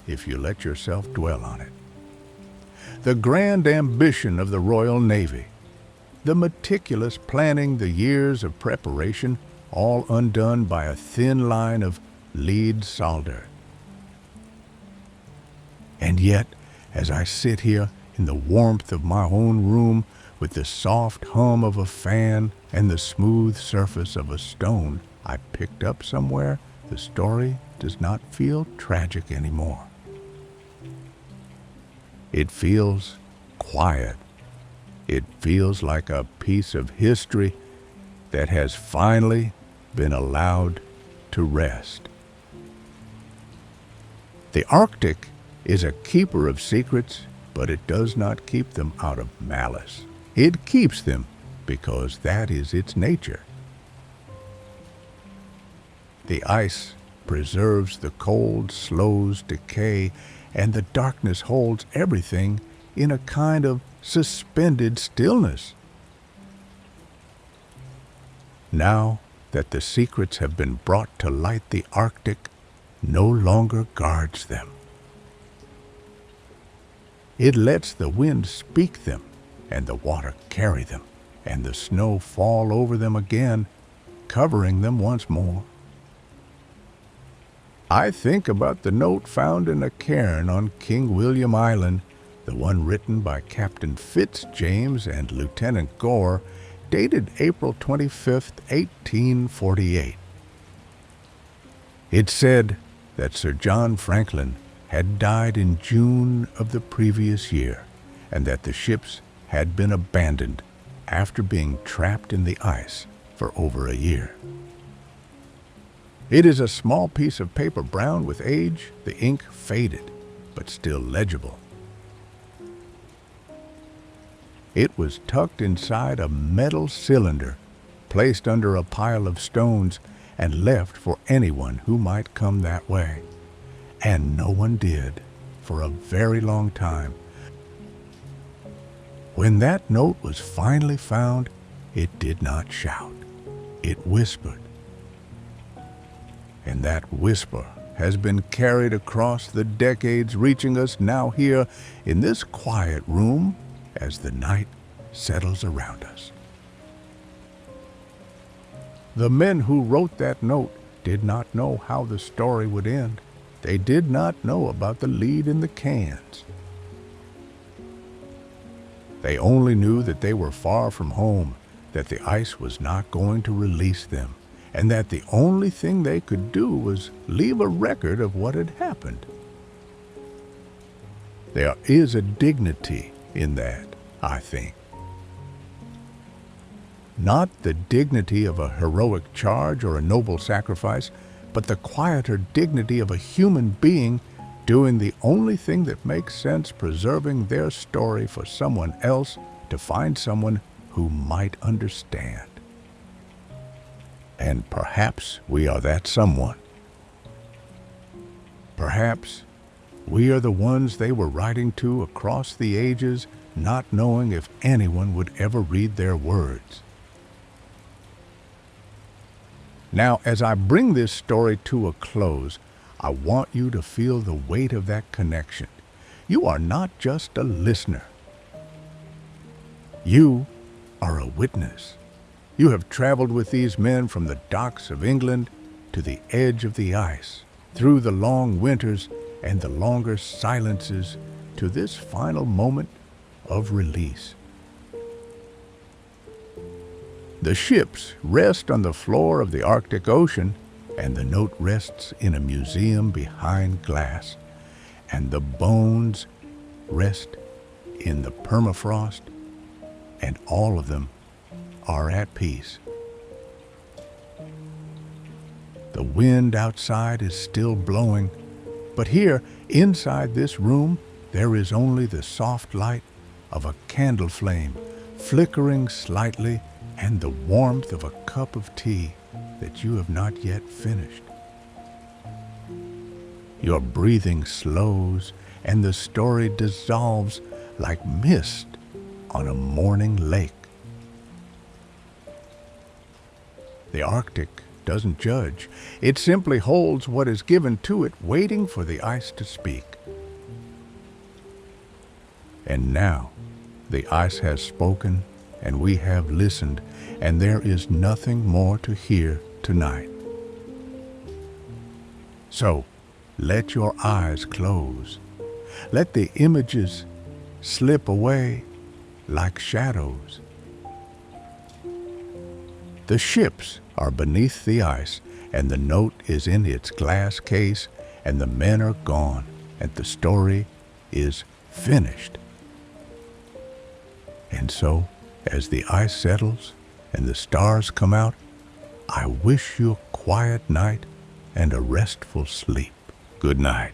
A: if you let yourself dwell on it. The grand ambition of the Royal Navy, the meticulous planning, the years of preparation, all undone by a thin line of Solder. And yet, as I sit here in the warmth of my own room with the soft hum of a fan and the smooth surface of a stone I picked up somewhere, the story does not feel tragic anymore. It feels quiet. It feels like a piece of history that has finally been allowed to rest. The Arctic is a keeper of secrets, but it does not keep them out of malice. It keeps them because that is its nature. The ice preserves the cold, slows decay, and the darkness holds everything in a kind of suspended stillness. Now that the secrets have been brought to light, the Arctic no longer guards them. It lets the wind speak them, and the water carry them, and the snow fall over them again, covering them once more. I think about the note found in a cairn on King William Island, the one written by Captain Fitzjames and Lieutenant Gore, dated April 25th, 1848. It said that Sir John Franklin had died in June of the previous year, and that the ships had been abandoned after being trapped in the ice for over a year. It is a small piece of paper brown with age, the ink faded, but still legible. It was tucked inside a metal cylinder, placed under a pile of stones, and left for anyone who might come that way. And no one did for a very long time. When that note was finally found, it did not shout. It whispered. And that whisper has been carried across the decades, reaching us now here in this quiet room as the night settles around us. The men who wrote that note did not know how the story would end. They did not know about the lead in the cans. They only knew that they were far from home, that the ice was not going to release them, and that the only thing they could do was leave a record of what had happened. There is a dignity in that, I think. Not the dignity of a heroic charge or a noble sacrifice, but the quieter dignity of a human being doing the only thing that makes sense, preserving their story for someone else to find someone who might understand. And perhaps we are that someone. Perhaps we are the ones they were writing to across the ages, not knowing if anyone would ever read their words. Now, as I bring this story to a close, I want you to feel the weight of that connection. You are not just a listener. You are a witness. You have traveled with these men from the docks of England to the edge of the ice, through the long winters and the longer silences to this final moment of release. The ships rest on the floor of the Arctic Ocean, and the note rests in a museum behind glass, and the bones rest in the permafrost, and all of them are at peace. The wind outside is still blowing, but here, inside this room, there is only the soft light of a candle flame, flickering slightly, and the warmth of a cup of tea that you have not yet finished. Your breathing slows, and the story dissolves like mist on a morning lake. The Arctic doesn't judge. It simply holds what is given to it, waiting for the ice to speak. And now, the ice has spoken, and we have listened, and there is nothing more to hear tonight. So, let your eyes close. Let the images slip away like shadows. The ships are beneath the ice, and the note is in its glass case, and the men are gone, and the story is finished. And so, as the ice settles and the stars come out, I wish you a quiet night and a restful sleep. Good night.